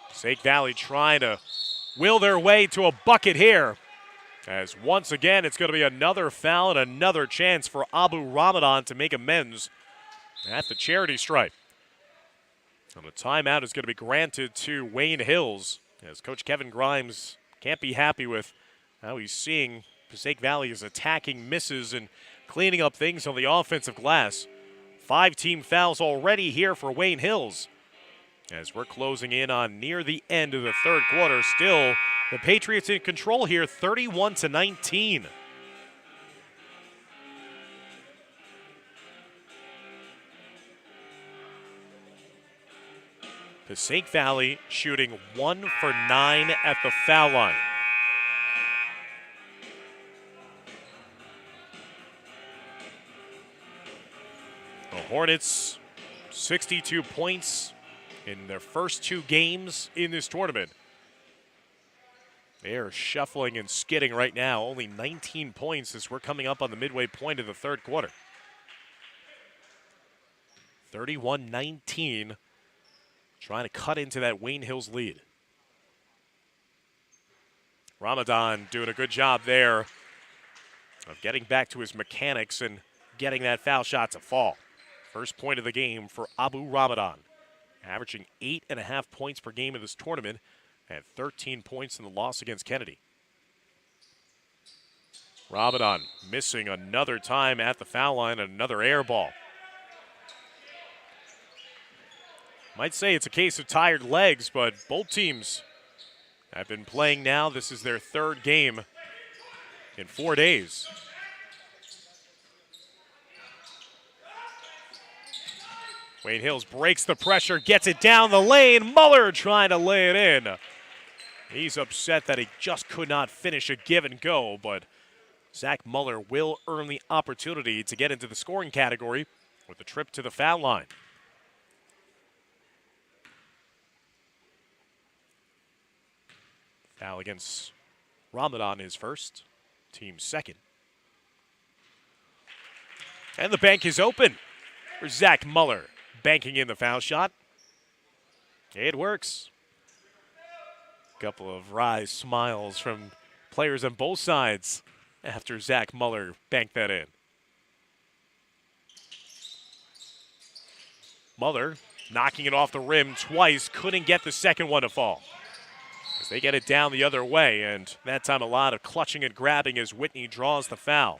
Passaic Valley trying to will their way to a bucket here, as once again it's going to be another foul and another chance for Abu Ramadan to make amends at the charity stripe. And the timeout is going to be granted to Wayne Hills, as Coach Kevin Grimes can't be happy with how he's seeing Passaic Valley is attacking misses and cleaning up things on the offensive glass. 5 team fouls already here for Wayne Hills, as we're closing in on near the end of the third quarter. Still, the Patriots in control here, 31-19. Passaic Valley shooting 1 for 9 at the foul line. The Hornets, 62 points in their first 2 games in this tournament. They are shuffling and skidding right now. Only 19 points as we're coming up on the midway point of the third quarter. 31-19. Trying to cut into that Wayne Hills lead. Ramadan doing a good job there of getting back to his mechanics and getting that foul shot to fall. First point of the game for Abu Ramadan. Averaging 8.5 points per game in this tournament. Had 13 points in the loss against Kennedy. Ramadan missing another time at the foul line and another air ball. Might say it's a case of tired legs, but both teams have been playing now. This is their third game in 4 days. Wayne Hills breaks the pressure, gets it down the lane. Muller trying to lay it in. He's upset that he just could not finish a give and go, but Zach Muller will earn the opportunity to get into the scoring category with a trip to the foul line. Foul against Ramadan is first, team second. And the bank is open for Zach Muller, banking in the foul shot. It works. Couple of wry smiles from players on both sides after Zach Muller banked that in. Muller knocking it off the rim twice, couldn't get the second one to fall. As they get it down the other way, and that time a lot of clutching and grabbing as Whitney draws the foul.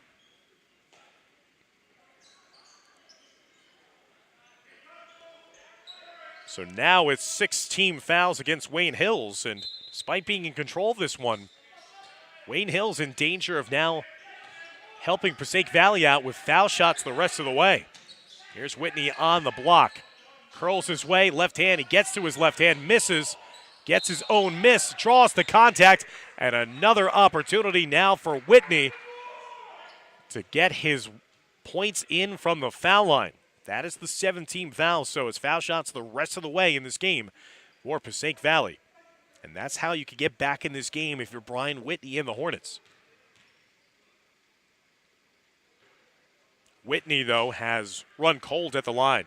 So now it's 6 team fouls against Wayne Hills, and despite being in control of this one, Wayne Hills in danger of now helping Passaic Valley out with foul shots the rest of the way. Here's Whitney on the block. Curls his way, left hand, he gets to his left hand, misses, gets his own miss, draws the contact, and another opportunity now for Whitney to get his points in from the foul line. That is the 7th foul, so it's foul shots the rest of the way in this game for Passaic Valley. And that's how you can get back in this game if you're Brian Whitney and the Hornets. Whitney, though, has run cold at the line.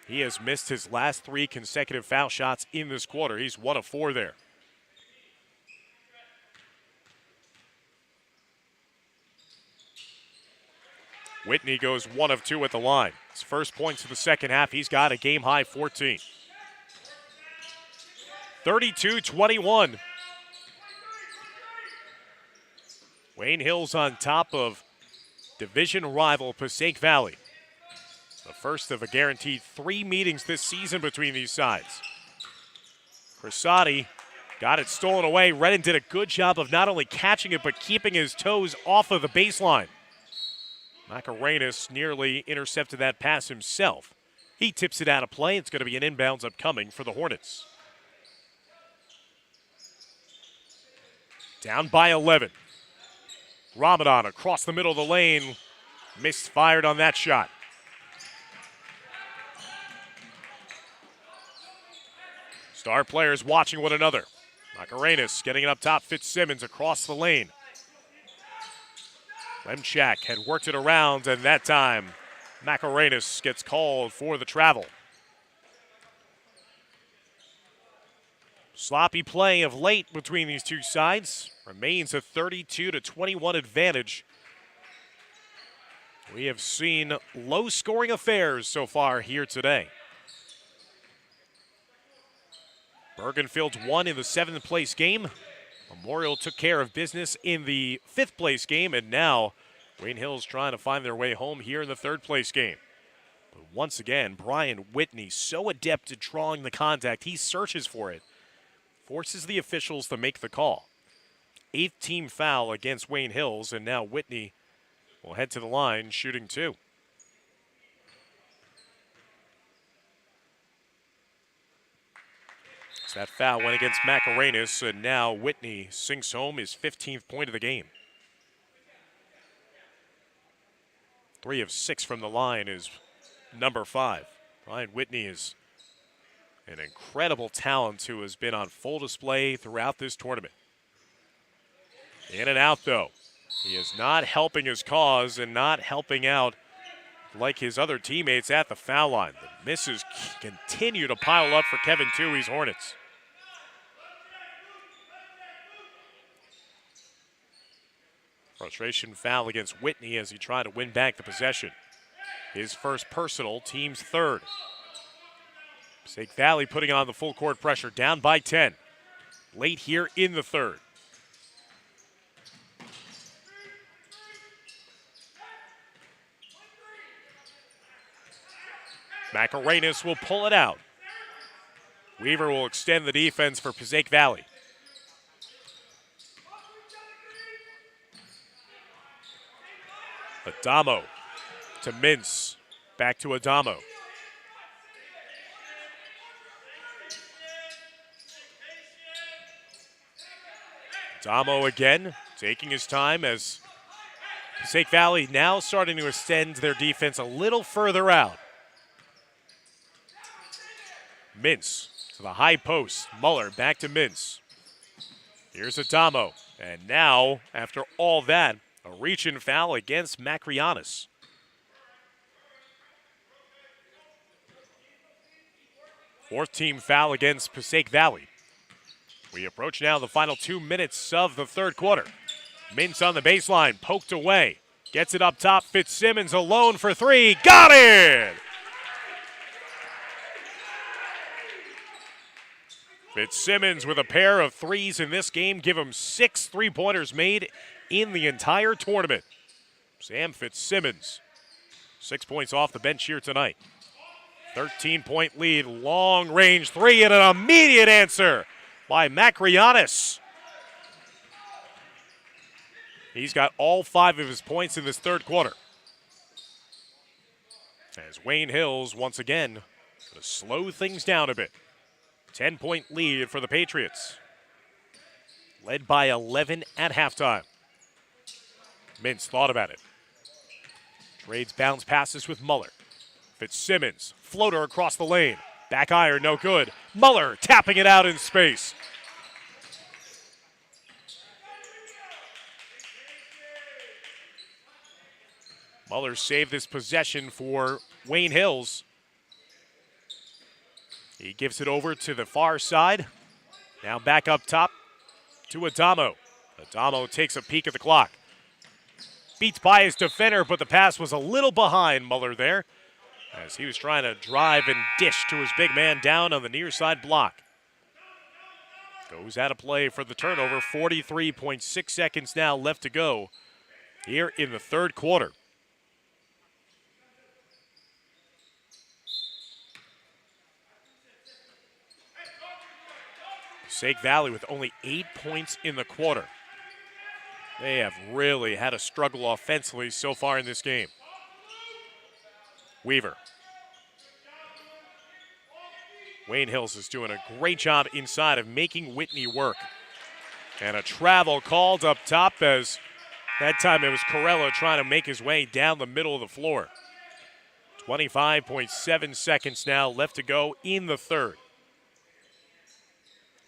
He has missed his last 3 consecutive foul shots in this quarter. He's 1 of 4 there. Whitney goes 1 of 2 at the line. His first points of the second half, he's got a game-high 14. 32-21. Wayne Hills on top of division rival Passaic Valley. The first of a guaranteed 3 meetings this season between these sides. Cressati got it stolen away. Redden did a good job of not only catching it, but keeping his toes off of the baseline. Macarenas nearly intercepted that pass himself. He tips it out of play. It's going to be an inbounds upcoming for the Hornets. Down by 11. Ramadan across the middle of the lane. Misfired on that shot. Star players watching one another. Macarenas getting it up top. Fitzsimmons across the lane. Lemchak had worked it around, and that time Macarenas gets called for the travel. Sloppy play of late between these two sides. Remains a 32-21 advantage. We have seen low-scoring affairs so far here today. Bergenfield won in the 7th place game. Memorial took care of business in the 5th place game, and now Wayne Hills trying to find their way home here in the 3rd place game. But once again, Brian Whitney, so adept at drawing the contact, he searches for it, forces the officials to make the call. 8th team foul against Wayne Hills, and now Whitney will head to the line shooting 2. So that foul went against Macarenas, and now Whitney sinks home his 15th point of the game. 3 of 6 from the line is number 5. Brian Whitney is an incredible talent who has been on full display throughout this tournament. In and out, though. He is not helping his cause and not helping out like his other teammates at the foul line. The misses continue to pile up for Kevin Toohey's Hornets. Frustration foul against Whitney as he tried to win back the possession. His first personal, team's 3rd. Passaic Valley putting on the full court pressure, down by 10. Late here in the 3rd. Macarenas will pull it out. Weaver will extend the defense for Passaic Valley. Adamo to Mintz. Back to Adamo. Adamo again, taking his time as Passaic Valley now starting to extend their defense a little further out. Mintz to the high post. Muller back to Mintz. Here's Adamo. And now, after all that, a reach-in foul against Macrianis. Fourth team foul against Passaic Valley. We approach now the final 2 minutes of the third quarter. Mintz on the baseline, poked away. Gets it up top, Fitzsimmons alone for three. Got it! Fitzsimmons with a pair of threes in this game. Give him 6 three-pointers made in the entire tournament. Sam Fitzsimmons, 6 points off the bench here tonight. 13-point lead, long-range three, and an immediate answer by Macrianis. He's got all 5 of his points in this third quarter. As Wayne Hills, once again, going to slow things down a bit. 10-point lead for the Patriots. Led by 11 at halftime. Mintz thought about it. Trades bounce passes with Muller. Fitzsimmons, floater across the lane. Back iron, no good. Muller tapping it out in space. Muller saved this possession for Wayne Hills. He gives it over to the far side. Now back up top to Adamo. Adamo takes a peek at the clock. Beats by his defender, but the pass was a little behind Muller there as he was trying to drive and dish to his big man down on the near side block. Goes out of play for the turnover. 43.6 seconds now left to go here in the third quarter. Passaic Valley with only 8 points in the quarter. They have really had a struggle offensively so far in this game. Weaver. Wayne Hills is doing a great job inside of making Whitney work. And a travel called up top as that time it was Corella trying to make his way down the middle of the floor. 25.7 seconds now left to go in the third.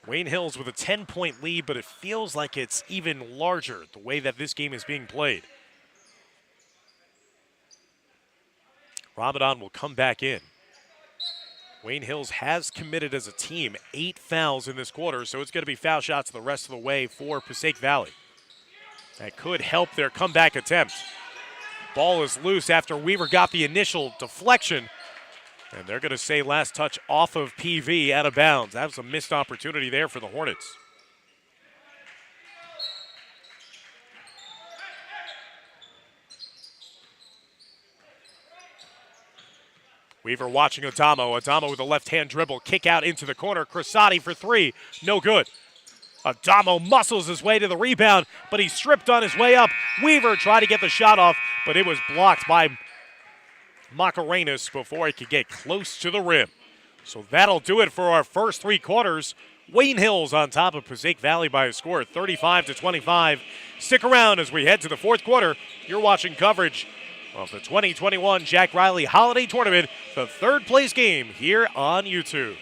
Wayne Hills with a 10-point lead, but it feels like it's even larger the way that this game is being played. Ramadan will come back in. Wayne Hills has committed as a team 8 fouls in this quarter, so it's going to be foul shots the rest of the way for Passaic Valley. That could help their comeback attempt. Ball is loose after Weaver got the initial deflection. And they're going to say last touch off of PV out of bounds. That was a missed opportunity there for the Hornets. Weaver watching Adamo. Adamo with a left-hand dribble. Kick out into the corner. Cressati for three. No good. Adamo muscles his way to the rebound, but he's stripped on his way up. Weaver tried to get the shot off, but it was blocked by Macarenas before he could get close to the rim. So that'll do it for our first 3 quarters. Wayne Hills on top of Passaic Valley by a score of 35-25. Stick around as we head to the fourth quarter. You're watching coverage of the 2021 Jack Reilly Holiday Tournament, the third place game here on YouTube.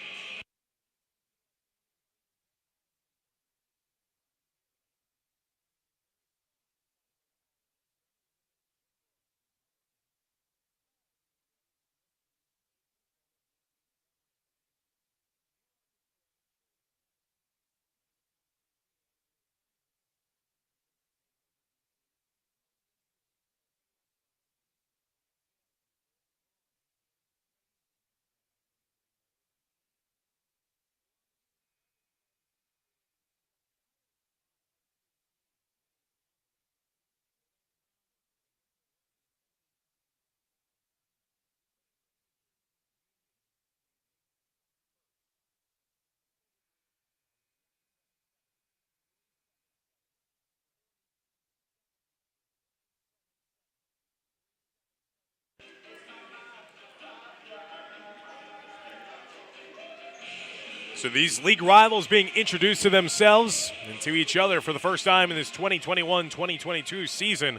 So these league rivals being introduced to themselves and to each other for the first time in this 2021-2022 season.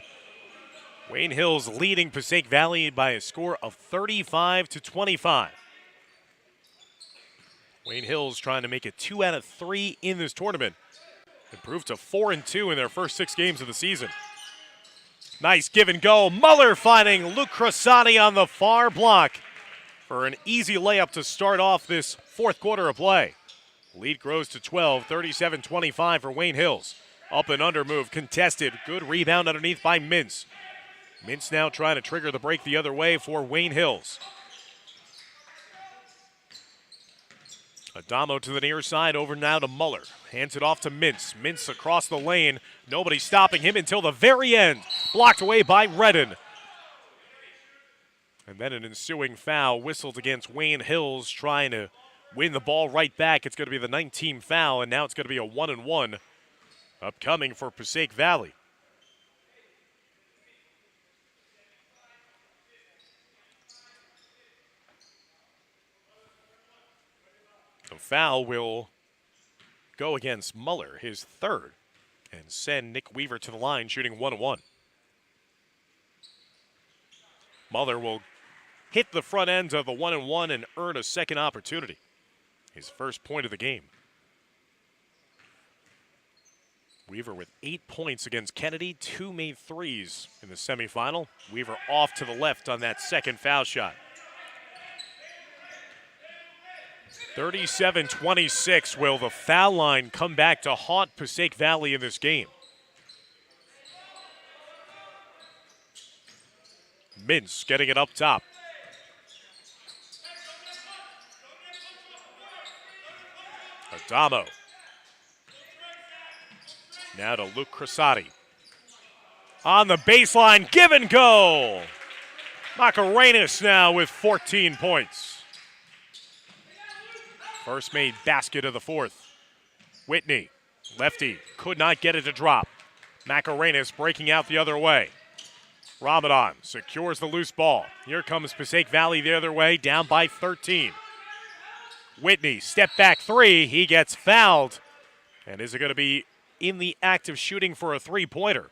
Wayne Hills leading Passaic Valley by a score of 35-25. Wayne Hills trying to make it 2 out of 3 in this tournament. Improved to 4-2 in their first 6 games of the season. Nice give and go. Muller finding Luke Crosati on the far block for an easy layup to start off this fourth quarter of play. Lead grows to 12, 37-25 for Wayne Hills. Up and under move, contested. Good rebound underneath by Mintz. Mintz now trying to trigger the break the other way for Wayne Hills. Adamo to the near side, over now to Muller. Hands it off to Mintz. Mintz across the lane. Nobody stopping him until the very end. Blocked away by Redden. And then an ensuing foul whistled against Wayne Hills, trying to win the ball right back. It's going to be the 19th foul, and now it's going to be a 1-and-1 upcoming for Passaic Valley. The foul will go against Muller, his third, and send Nick Weaver to the line, shooting 1-1. Muller will hit the front end of the 1-and-1 and earn a second opportunity. His first point of the game. Weaver with 8 points against Kennedy, 2 made threes in the semifinal. Weaver off to the left on that second foul shot. 37-26. Will the foul line come back to haunt Passaic Valley in this game? Mintz getting it up top. Adamo. Now to Luke Crosati. On the baseline, give and go. Macarenas now with 14 points. First made basket of the fourth. Whitney, lefty, could not get it to drop. Macarenas breaking out the other way. Ramadan secures the loose ball. Here comes Passaic Valley the other way, down by 13. Whitney, step back three. He gets fouled. And is it going to be in the act of shooting for a three-pointer?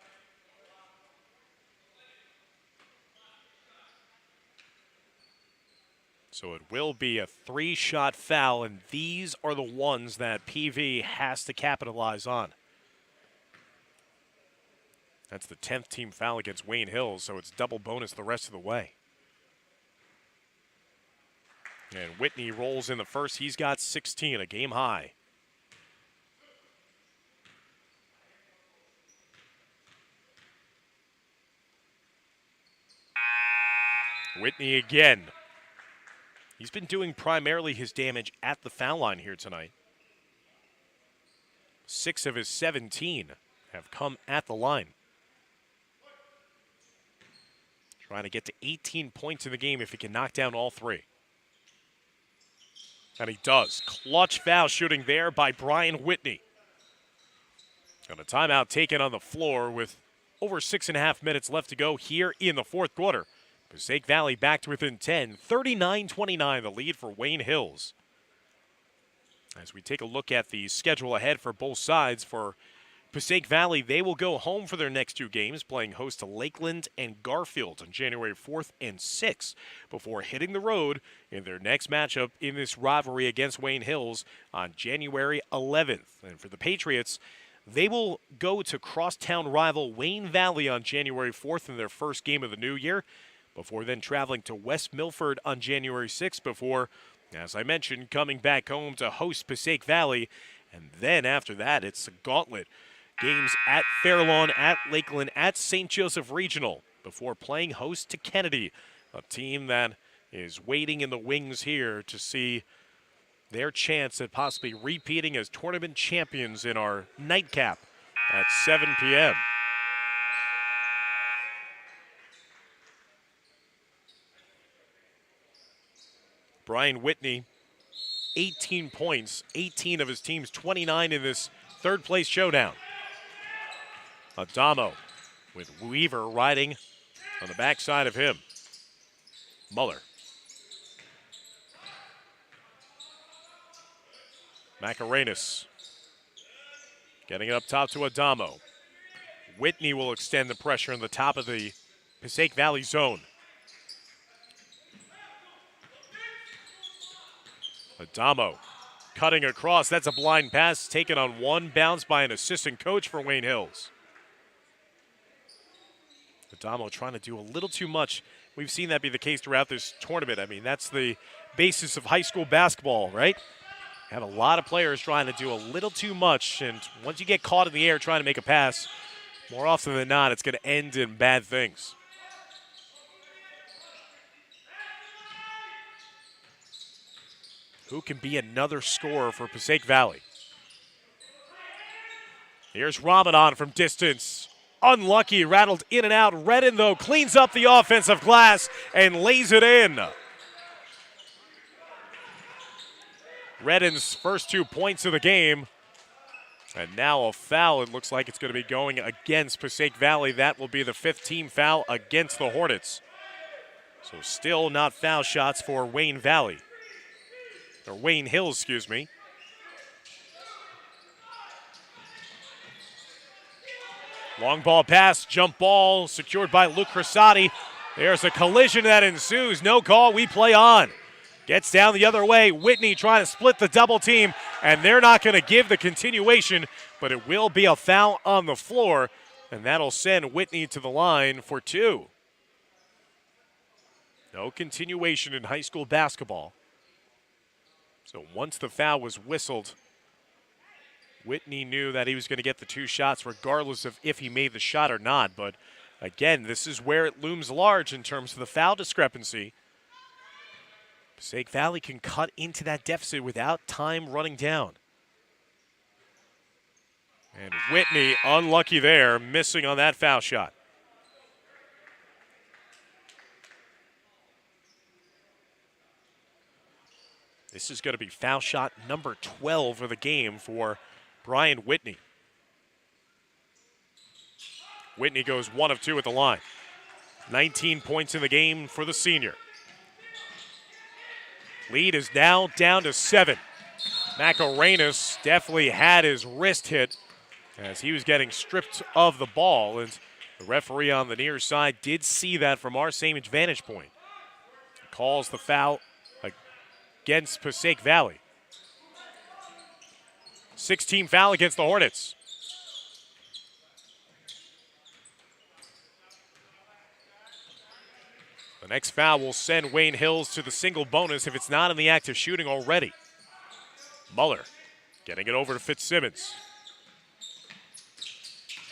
So it will be a 3-shot foul, and these are the ones that PV has to capitalize on. That's the 10th team foul against Wayne Hills, so it's double bonus the rest of the way. And Whitney rolls in the first. He's got 16, a game high. Whitney again. He's been doing primarily his damage at the foul line here tonight. 6 of his 17 have come at the line. Trying to get to 18 points in the game if he can knock down all 3. And he does. Clutch foul shooting there by Brian Whitney. And a timeout taken on the floor with over 6.5 minutes left to go here in the fourth quarter. Passaic Valley back to within 10, 39-29, the lead for Wayne Hills. As we take a look at the schedule ahead for both sides, for Passaic Valley, they will go home for their next 2 games, playing host to Lakeland and Garfield on January 4th and 6th, before hitting the road in their next matchup in this rivalry against Wayne Hills on January 11th. And for the Patriots, they will go to crosstown rival Wayne Valley on January 4th in their first game of the new year, before then traveling to West Milford on January 6th before, as I mentioned, coming back home to host Passaic Valley. And then after that, it's a gauntlet. Games at Fairlawn, at Lakeland, at St. Joseph Regional before playing host to Kennedy, a team that is waiting in the wings here to see their chance at possibly repeating as tournament champions in our nightcap at 7 p.m. Brian Whitney, 18 points, 18 of his team's 29 in this third-place showdown. Adamo with Weaver riding on the backside of him. Muller. Macarenas getting it up top to Adamo. Whitney will extend the pressure on the top of the Passaic Valley zone. Adamo cutting across. That's a blind pass taken on one bounce by an assistant coach for Wayne Hills. Adamo trying to do a little too much. We've seen that be the case throughout this tournament. I mean, that's the basis of high school basketball, right? Have a lot of players trying to do a little too much, and once you get caught in the air trying to make a pass, more often than not, it's going to end in bad things. Who can be another scorer for Passaic Valley? Here's Ramadan from distance. Unlucky, rattled in and out. Redden, though, cleans up the offensive glass and lays it in. Redden's first 2 points of the game. And now a foul. It looks like it's going to be going against Passaic Valley. That will be the 5th team foul against the Hornets. So still not foul shots for Wayne Valley. Or Wayne Hills, excuse me. Long ball pass, jump ball, secured by Luke Crisati. There's a collision that ensues. No call, we play on. Gets down the other way. Whitney trying to split the double team, and they're not going to give the continuation, but it will be a foul on the floor, and that'll send Whitney to the line for 2. No continuation in high school basketball. So once the foul was whistled, Whitney knew that he was going to get the 2 shots regardless of if he made the shot or not. But again, this is where it looms large in terms of the foul discrepancy. Passaic Valley can cut into that deficit without time running down. And Whitney, unlucky there, missing on that foul shot. This is going to be foul shot number 12 of the game for Brian Whitney. Whitney goes 1 of 2 at the line. 19 points in the game for the senior. Lead is now down to 7. Macarenas definitely had his wrist hit as he was getting stripped of the ball, and the referee on the near side did see that from our same vantage point. Calls the foul against Passaic Valley. 16 foul against the Hornets. The next foul will send Wayne Hills to the single bonus if it's not in the act of shooting already. Muller getting it over to Fitzsimmons.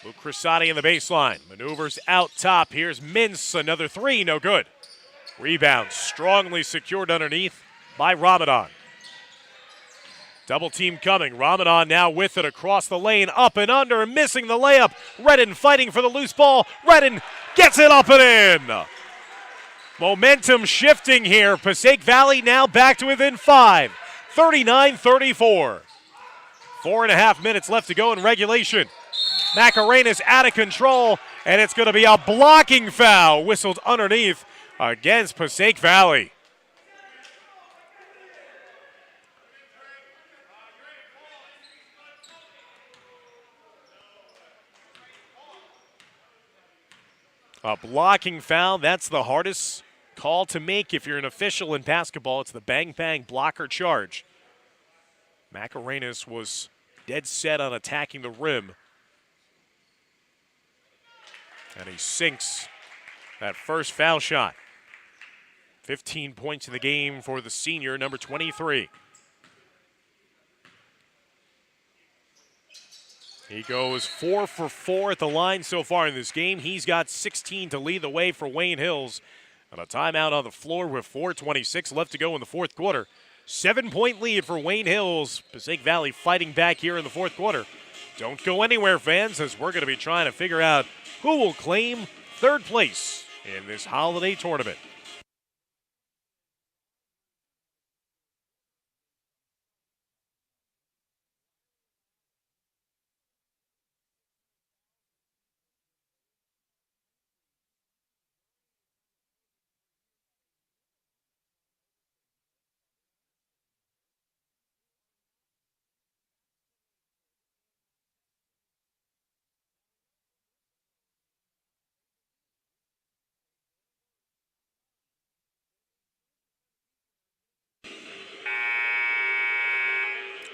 Luke Crisati in the baseline. Maneuvers out top. Here's Mintz. Another 3. No good. Rebound strongly secured underneath by Ramadan. Double team coming. Ramadan now with it across the lane. Up and under. Missing the layup. Redden fighting for the loose ball. Redden gets it up and in. Momentum shifting here. Passaic Valley now back to within 5. 39-34. 4.5 minutes left to go in regulation. Macarena's out of control, and it's going to be a blocking foul whistled underneath against Passaic Valley. A blocking foul, that's the hardest call to make if you're an official in basketball. It's the bang-bang blocker charge. Macarenas was dead set on attacking the rim. And he sinks that first foul shot. 15 points in the game for the senior, number 23. He goes 4 for 4 at the line so far in this game. He's got 16 to lead the way for Wayne Hills. And a timeout on the floor with 4:26 left to go in the fourth quarter. 7-point lead for Wayne Hills. Passaic Valley fighting back here in the fourth quarter. Don't go anywhere, fans, as we're going to be trying to figure out who will claim third place in this holiday tournament.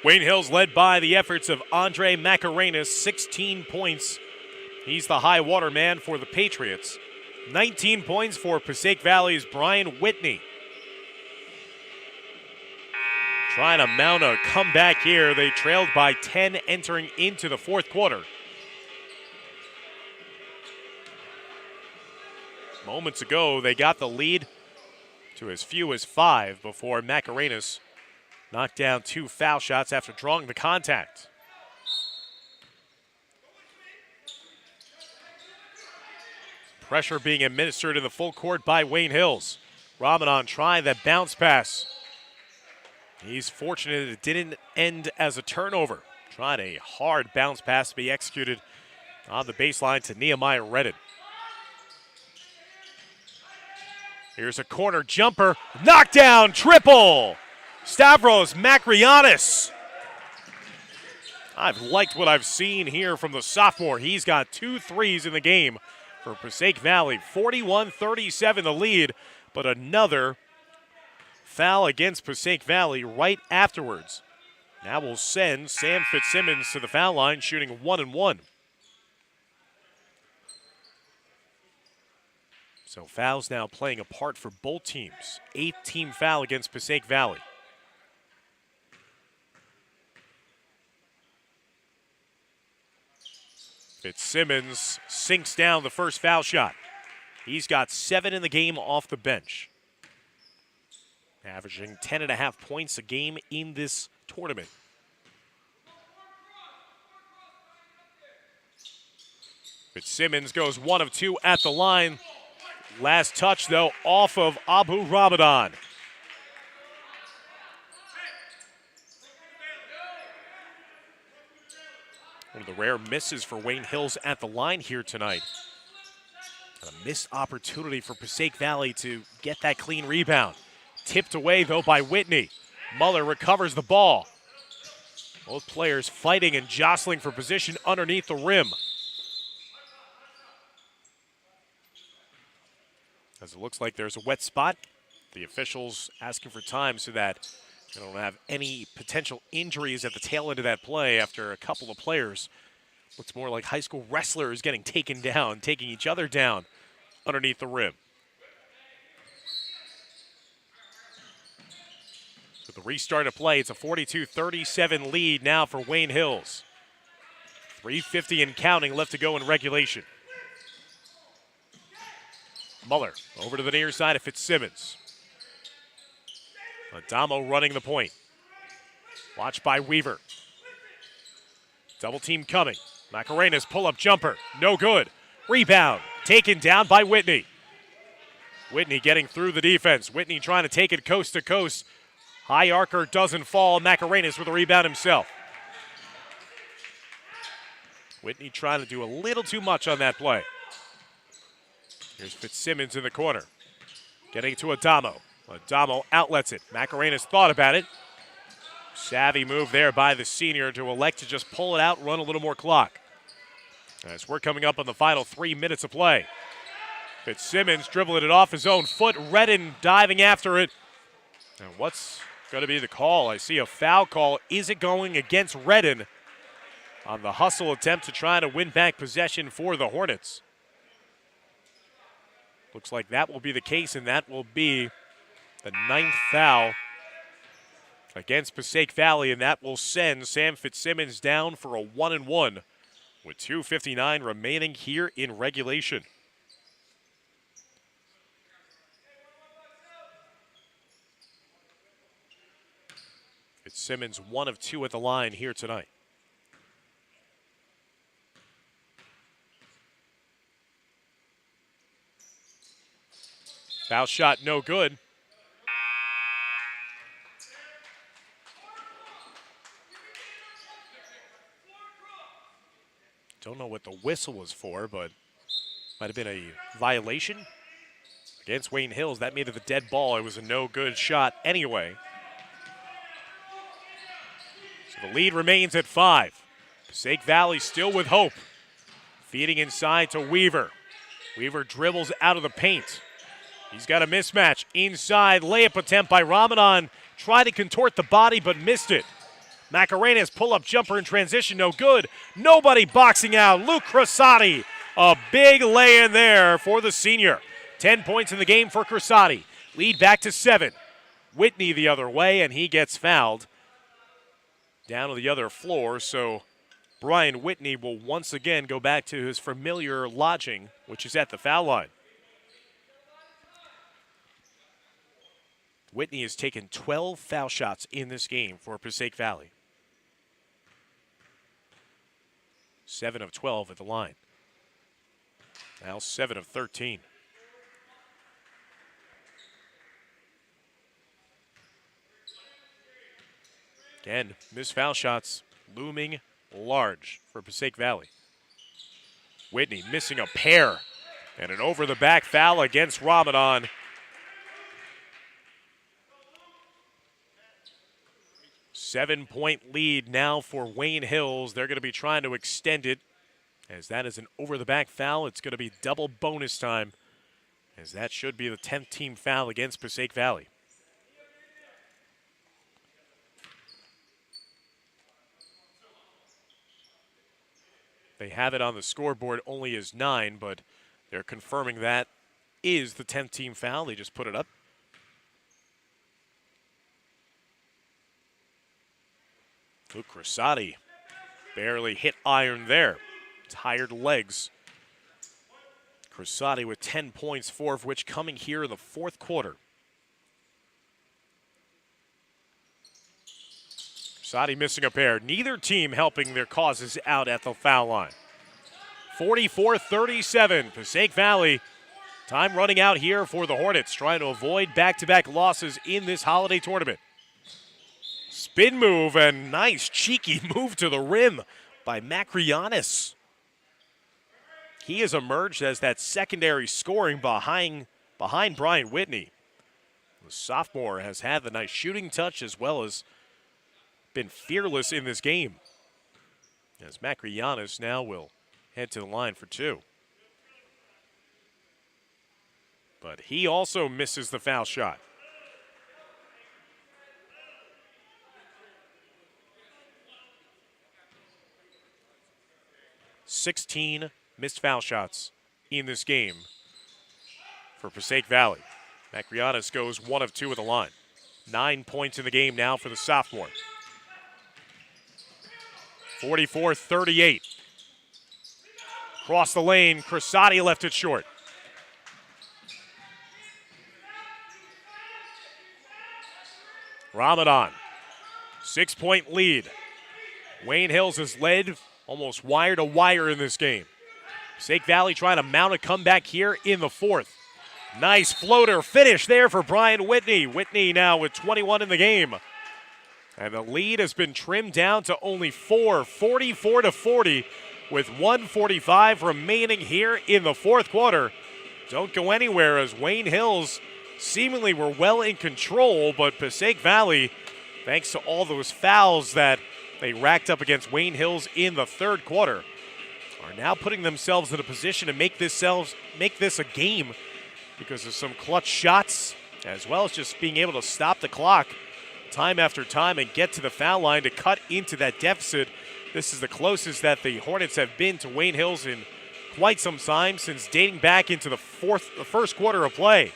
Wayne Hills led by the efforts of Andre Macarenas, 16 points. He's the high water man for the Patriots. 19 points for Passaic Valley's Brian Whitney. Trying to mount a comeback here. They trailed by 10 entering into the fourth quarter. Moments ago, they got the lead to as few as 5 before Macarenas knocked down 2 foul shots after drawing the contact. Pressure being administered in the full court by Wayne Hills. Ramadan trying that bounce pass. He's fortunate it didn't end as a turnover. Trying a hard bounce pass to be executed on the baseline to Nehemiah Redden. Here's a corner jumper. Knockdown triple. Stavros Makrianis. I've liked what I've seen here from the sophomore. He's got 2 threes in the game for Passaic Valley. 41-37 the lead, but another foul against Passaic Valley right afterwards. Now we'll send Sam Fitzsimmons to the foul line, shooting 1-1. So fouls now playing a part for both teams. 8th team foul against Passaic Valley. Fitzsimmons sinks down the first foul shot. He's got 7 in the game off the bench. Averaging 10.5 points a game in this tournament. Fitzsimmons goes 1 of 2 at the line. Last touch, though, off of Abu Ramadan. One of the rare misses for Wayne Hills at the line here tonight. And a missed opportunity for Passaic Valley to get that clean rebound. Tipped away, though, by Whitney. Muller recovers the ball. Both players fighting and jostling for position underneath the rim. As it looks like there's a wet spot, the officials asking for time so that they don't have any potential injuries at the tail end of that play after a couple of players. Looks more like high school wrestlers getting taken down, taking each other down underneath the rim. With the restart of play, it's a 42-37 lead now for Wayne Hills. 3:50 and counting left to go in regulation. Muller over to the near side of Fitzsimmons. Adamo running the point. Watched by Weaver. Double team coming. Macarena's pull-up jumper. No good. Rebound. Taken down by Whitney. Whitney getting through the defense. Whitney trying to take it coast to coast. High arcer doesn't fall. Macarena's with a rebound himself. Whitney trying to do a little too much on that play. Here's Fitzsimmons in the corner. Getting to Adamo. Adamo outlets it. Macarena's thought about it. Savvy move there by the senior to elect to just pull it out, run a little more clock. As we're coming up on the final 3 minutes of play. Fitzsimmons dribbling it off his own foot. Redden diving after it. And what's going to be the call? I see a foul call. Is it going against Redden on the hustle attempt to try to win back possession for the Hornets? Looks like that will be the case, and that will be the 9th foul against Passaic Valley, and that will send Sam Fitzsimmons down for a 1-1 with 2:59 remaining here in regulation. Fitzsimmons 1 of 2 at the line here tonight. Foul shot no good. Don't know what the whistle was for, but might have been a violation against Wayne Hills. That made it a dead ball. It was a no good shot anyway. So the lead remains at 5. Passaic Valley still with hope. Feeding inside to Weaver. Weaver dribbles out of the paint. He's got a mismatch. Inside layup attempt by Ramadan. Tried to contort the body but missed it. Macarena's pull-up jumper in transition, no good. Nobody boxing out. Luke Crosati, a big lay in there for the senior. 10 points in the game for Crosati. Lead back to 7. Whitney the other way, and he gets fouled down to the other floor, so Brian Whitney will once again go back to his familiar lodging, which is at the foul line. Whitney has taken 12 foul shots in this game for Passaic Valley. 7 of 12 at the line. Now 7 of 13. Again, missed foul shots looming large for Passaic Valley. Whitney missing a pair and an over-the-back foul against Ramadan. Seven-point lead now for Wayne Hills. They're going to be trying to extend it. As that is an over-the-back foul, it's going to be double bonus time, as that should be the 10th team foul against Passaic Valley. They have it on the scoreboard only as 9, but they're confirming that is the 10th team foul. They just put it up. Luke Crosati barely hit iron there. Tired legs. Crosati with 10 points, 4 of which coming here in the fourth quarter. Crosati missing a pair. Neither team helping their causes out at the foul line. 44-37, Passaic Valley. Time running out here for the Hornets, trying to avoid back-to-back losses in this holiday tournament. Spin move and nice cheeky move to the rim by Macrianis. He has emerged as that secondary scoring behind Brian Whitney. The sophomore has had the nice shooting touch as well as been fearless in this game. As Macrianis now will head to the line for 2. But he also misses the foul shot. (16) missed foul shots in this game for Passaic Valley. Macrianis goes 1 of 2 at the line. 9 points in the game now for the sophomore. 44-38. Across the lane, Crosati left it short. Ramadan, 6-point lead. Wayne Hills has led almost wire to wire in this game. Passaic Valley trying to mount a comeback here in the fourth. Nice floater finish there for Brian Whitney. Whitney now with 21 in the game. And the lead has been trimmed down to only 4, 44-40, with 1:45 remaining here in the fourth quarter. Don't go anywhere as Wayne Hills seemingly were well in control, but Passaic Valley, thanks to all those fouls that they racked up against Wayne Hills in the third quarter, are now putting themselves in a position to make this a game because of some clutch shots, as well as just being able to stop the clock time after time and get to the foul line to cut into that deficit. This is the closest that the Hornets have been to Wayne Hills in quite some time, since dating back into the first quarter of play.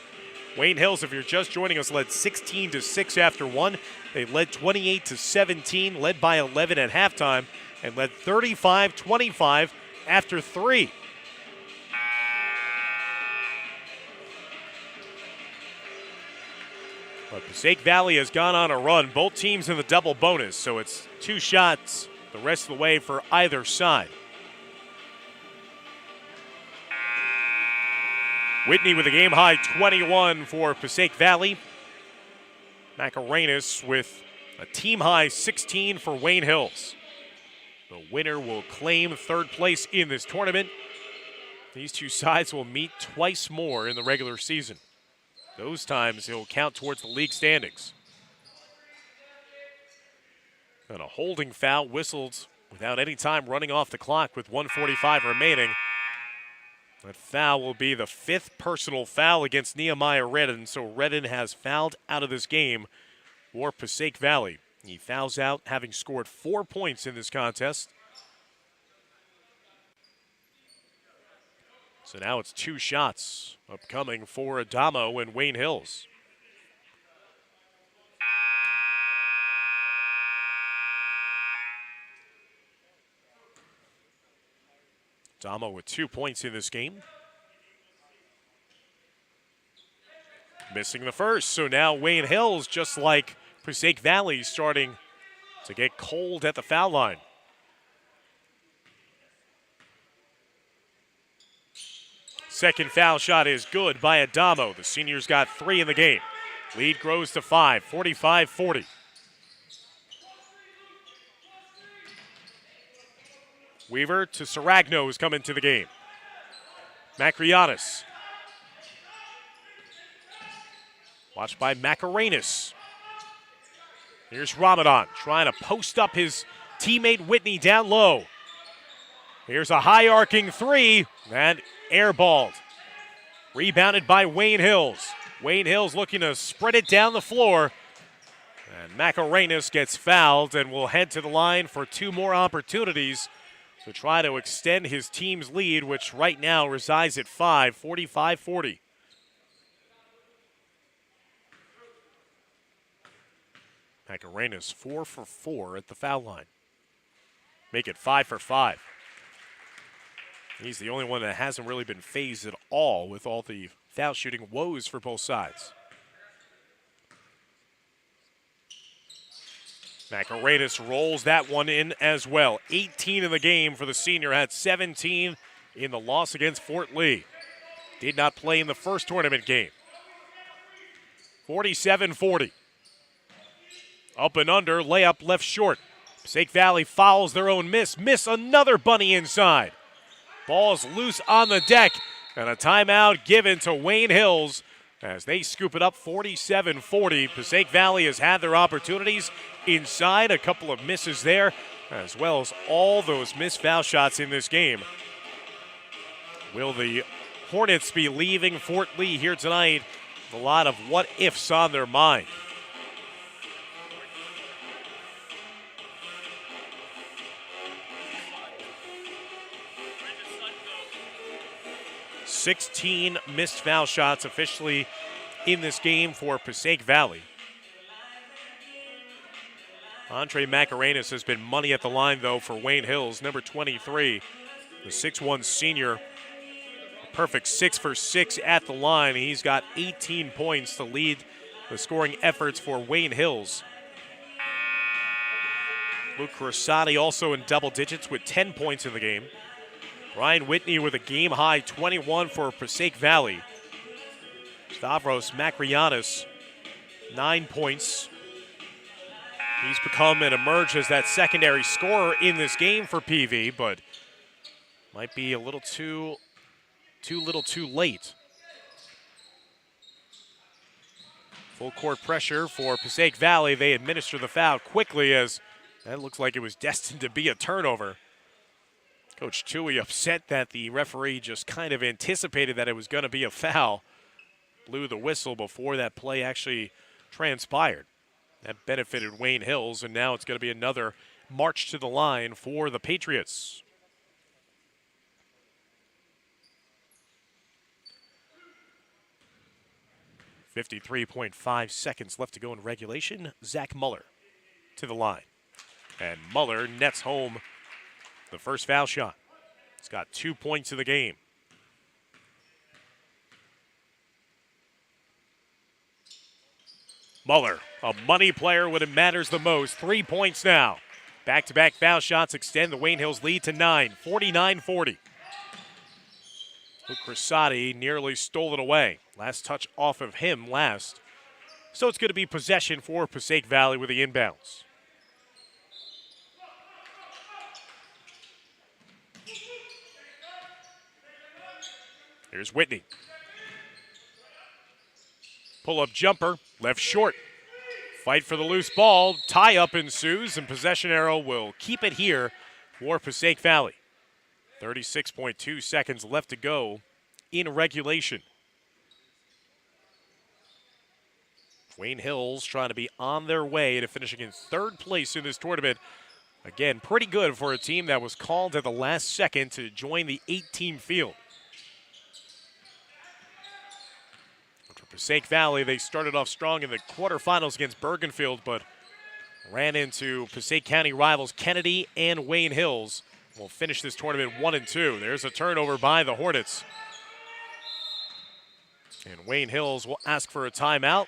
Wayne Hills, if you're just joining us, led 16-6 after 1. They led 28-17, led by 11 at halftime, and led 35-25 after 3. But Passaic Valley has gone on a run. Both teams in the double bonus, so it's 2 shots the rest of the way for either side. Whitney with a game-high 21 for Passaic Valley. Macarenas with a team-high 16 for Wayne Hills. The winner will claim third place in this tournament. These two sides will meet twice more in the regular season. Those times it'll count towards the league standings. And a holding foul whistled without any time running off the clock with 1:45 remaining. That foul will be the 5th personal foul against Nehemiah Redden, so Redden has fouled out of this game for Passaic Valley. He fouls out, having scored 4 points in this contest. So now it's 2 shots upcoming for Adamo and Wayne Hills. Adamo with 2 points in this game. Missing the first, so now Wayne Hills, just like Passaic Valley, starting to get cold at the foul line. Second foul shot is good by Adamo. The senior's got 3 in the game. Lead grows to 5, 45-40. Weaver to Saragno, who's come into the game. Macrianis. Watched by Macarenas. Here's Ramadan trying to post up his teammate Whitney down low. Here's a high arcing 3 and airballed. Rebounded by Wayne Hills. Wayne Hills looking to spread it down the floor. And Macarenas gets fouled and will head to the line for 2 more opportunities to try to extend his team's lead, which right now resides at 5, 45-40. Macarenas 4 for 4 at the foul line. Make it 5 for 5. He's the only one that hasn't really been phased at all with all the foul shooting woes for both sides. Macarenas rolls that one in as well. 18 in the game for the senior, had 17 in the loss against Fort Lee. Did not play in the first tournament game. 47-40. Up and under, layup left short. Passaic Valley fouls their own miss. Miss another bunny inside. Ball's loose on the deck, and a timeout given to Wayne Hills as they scoop it up 47-40. Passaic Valley has had their opportunities inside, a couple of misses there, as well as all those missed foul shots in this game. Will the Hornets be leaving Fort Lee here tonight with a lot of what-ifs on their mind? $16 missed foul shots officially in this game for Passaic Valley. Andre Macarenas has been money at the line, though, for Wayne Hills, number 23, the 6'1 senior. A perfect 6 for 6 at the line. He's got 18 points to lead the scoring efforts for Wayne Hills. Luke Crosati also in double digits with 10 points in the game. Ryan Whitney with a game-high 21 for Passaic Valley. Stavros Macrianis, 9 points. He's become and emerged as that secondary scorer in this game for PV, but might be a little too late. Full court pressure for Passaic Valley. They administer the foul quickly as that looks like it was destined to be a turnover. Coach Tui upset that the referee just kind of anticipated that it was going to be a foul. Blew the whistle before that play actually transpired. That benefited Wayne Hills, and now it's going to be another march to the line for the Patriots. .5 seconds left to go in regulation. Zach Muller to the line. And Muller nets home the first foul shot. He's got 2 points in the game. Muller, a money player when it matters the most. 3 points now. Back-to-back foul shots extend the Wayne Hills lead to 9, 49-40. Luke Crosati nearly stole it away. Last touch off of him last. So it's going to be possession for Passaic Valley with the inbounds. Here's Whitney. Pull-up jumper, left short. Fight for the loose ball. Tie-up ensues, and possession arrow will keep it here for Passaic Valley. 36.2 seconds left to go in regulation. Wayne Hills trying to be on their way to finishing in third place in this tournament. Again, pretty good for a team that was called at the last second to join the 8-team field. For Passaic Valley, they started off strong in the quarterfinals against Bergenfield, but ran into Passaic County rivals Kennedy and Wayne Hills. Will finish this tournament 1-2. There's a turnover by the Hornets. And Wayne Hills will ask for a timeout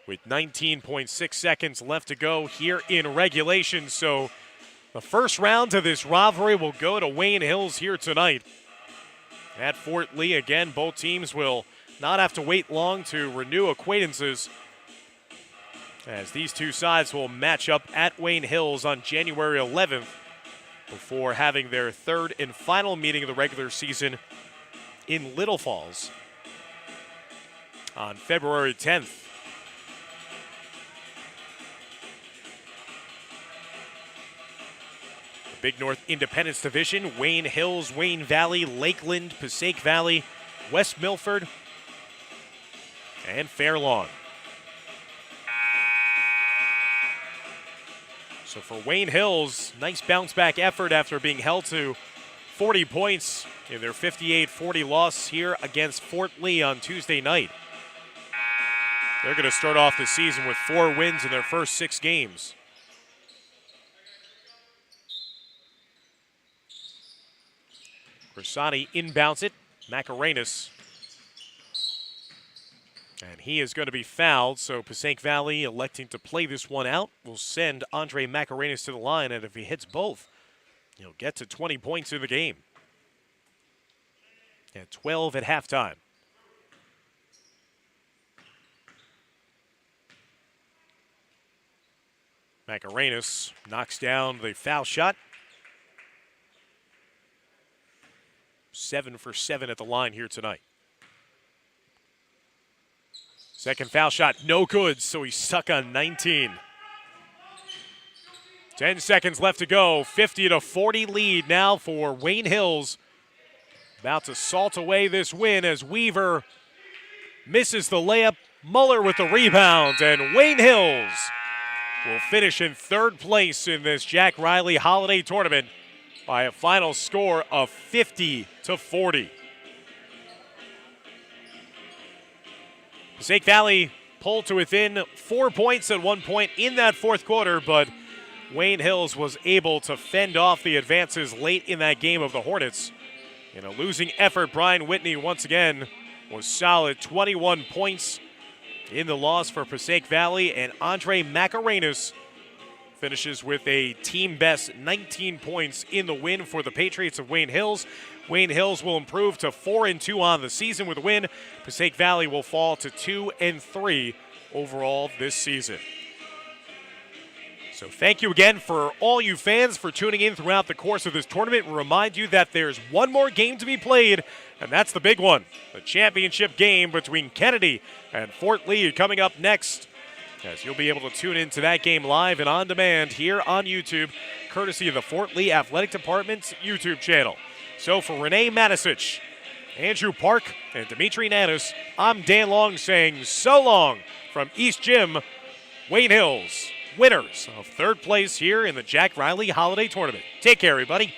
with 19.6 seconds left to go here in regulation. So the first round of this rivalry will go to Wayne Hills here tonight. At Fort Lee, again, both teams will not have to wait long to renew acquaintances, as these two sides will match up at Wayne Hills on January 11th before having their third and final meeting of the regular season in Little Falls on February 10th. The Big North Independence Division, Wayne Hills, Wayne Valley, Lakeland, Passaic Valley, West Milford, and Fair Lawn. So for Wayne Hills, nice bounce-back effort after being held to 40 points in their 58-40 loss here against Fort Lee on Tuesday night. They're going to start off the season with 4 wins in their first 6 games. Versatti inbounds it, Macarenas. And he is going to be fouled, so Passaic Valley electing to play this one out will send Andre Macarenas to the line, and if he hits both, he'll get to 20 points in the game. At 12 at halftime. Macarenas knocks down the foul shot. 7 for 7 at the line here tonight. Second foul shot, no good, so he's stuck on 19. 10 seconds left to go. 50-40 lead now for Wayne Hills. About to salt away this win as Weaver misses the layup. Muller with the rebound, and Wayne Hills will finish in third place in this Jack Reilly Holiday Tournament by a final score of 50-40. Passaic Valley pulled to within 4 points at one point in that fourth quarter, but Wayne Hills was able to fend off the advances late in that game of the Hornets. In a losing effort, Brian Whitney once again was solid. 21 points in the loss for Passaic Valley, and Andre Macarenas finishes with a team best 19 points in the win for the Patriots of Wayne Hills. Wayne Hills will improve to 4-2 on the season with a win. Passaic Valley will fall to 2-3 overall this season. So thank you again for all you fans for tuning in throughout the course of this tournament. We'll remind you that there's one more game to be played, and that's the big one, the championship game between Kennedy and Fort Lee coming up next, as you'll be able to tune into that game live and on demand here on YouTube, courtesy of the Fort Lee Athletic Department's YouTube channel. So for Renee Matisich, Andrew Park, and Dimitri Nanis, I'm Dan Long saying so long from East Gym, Wayne Hills, winners of third place here in the Jack Reilly Holiday Tournament. Take care, everybody.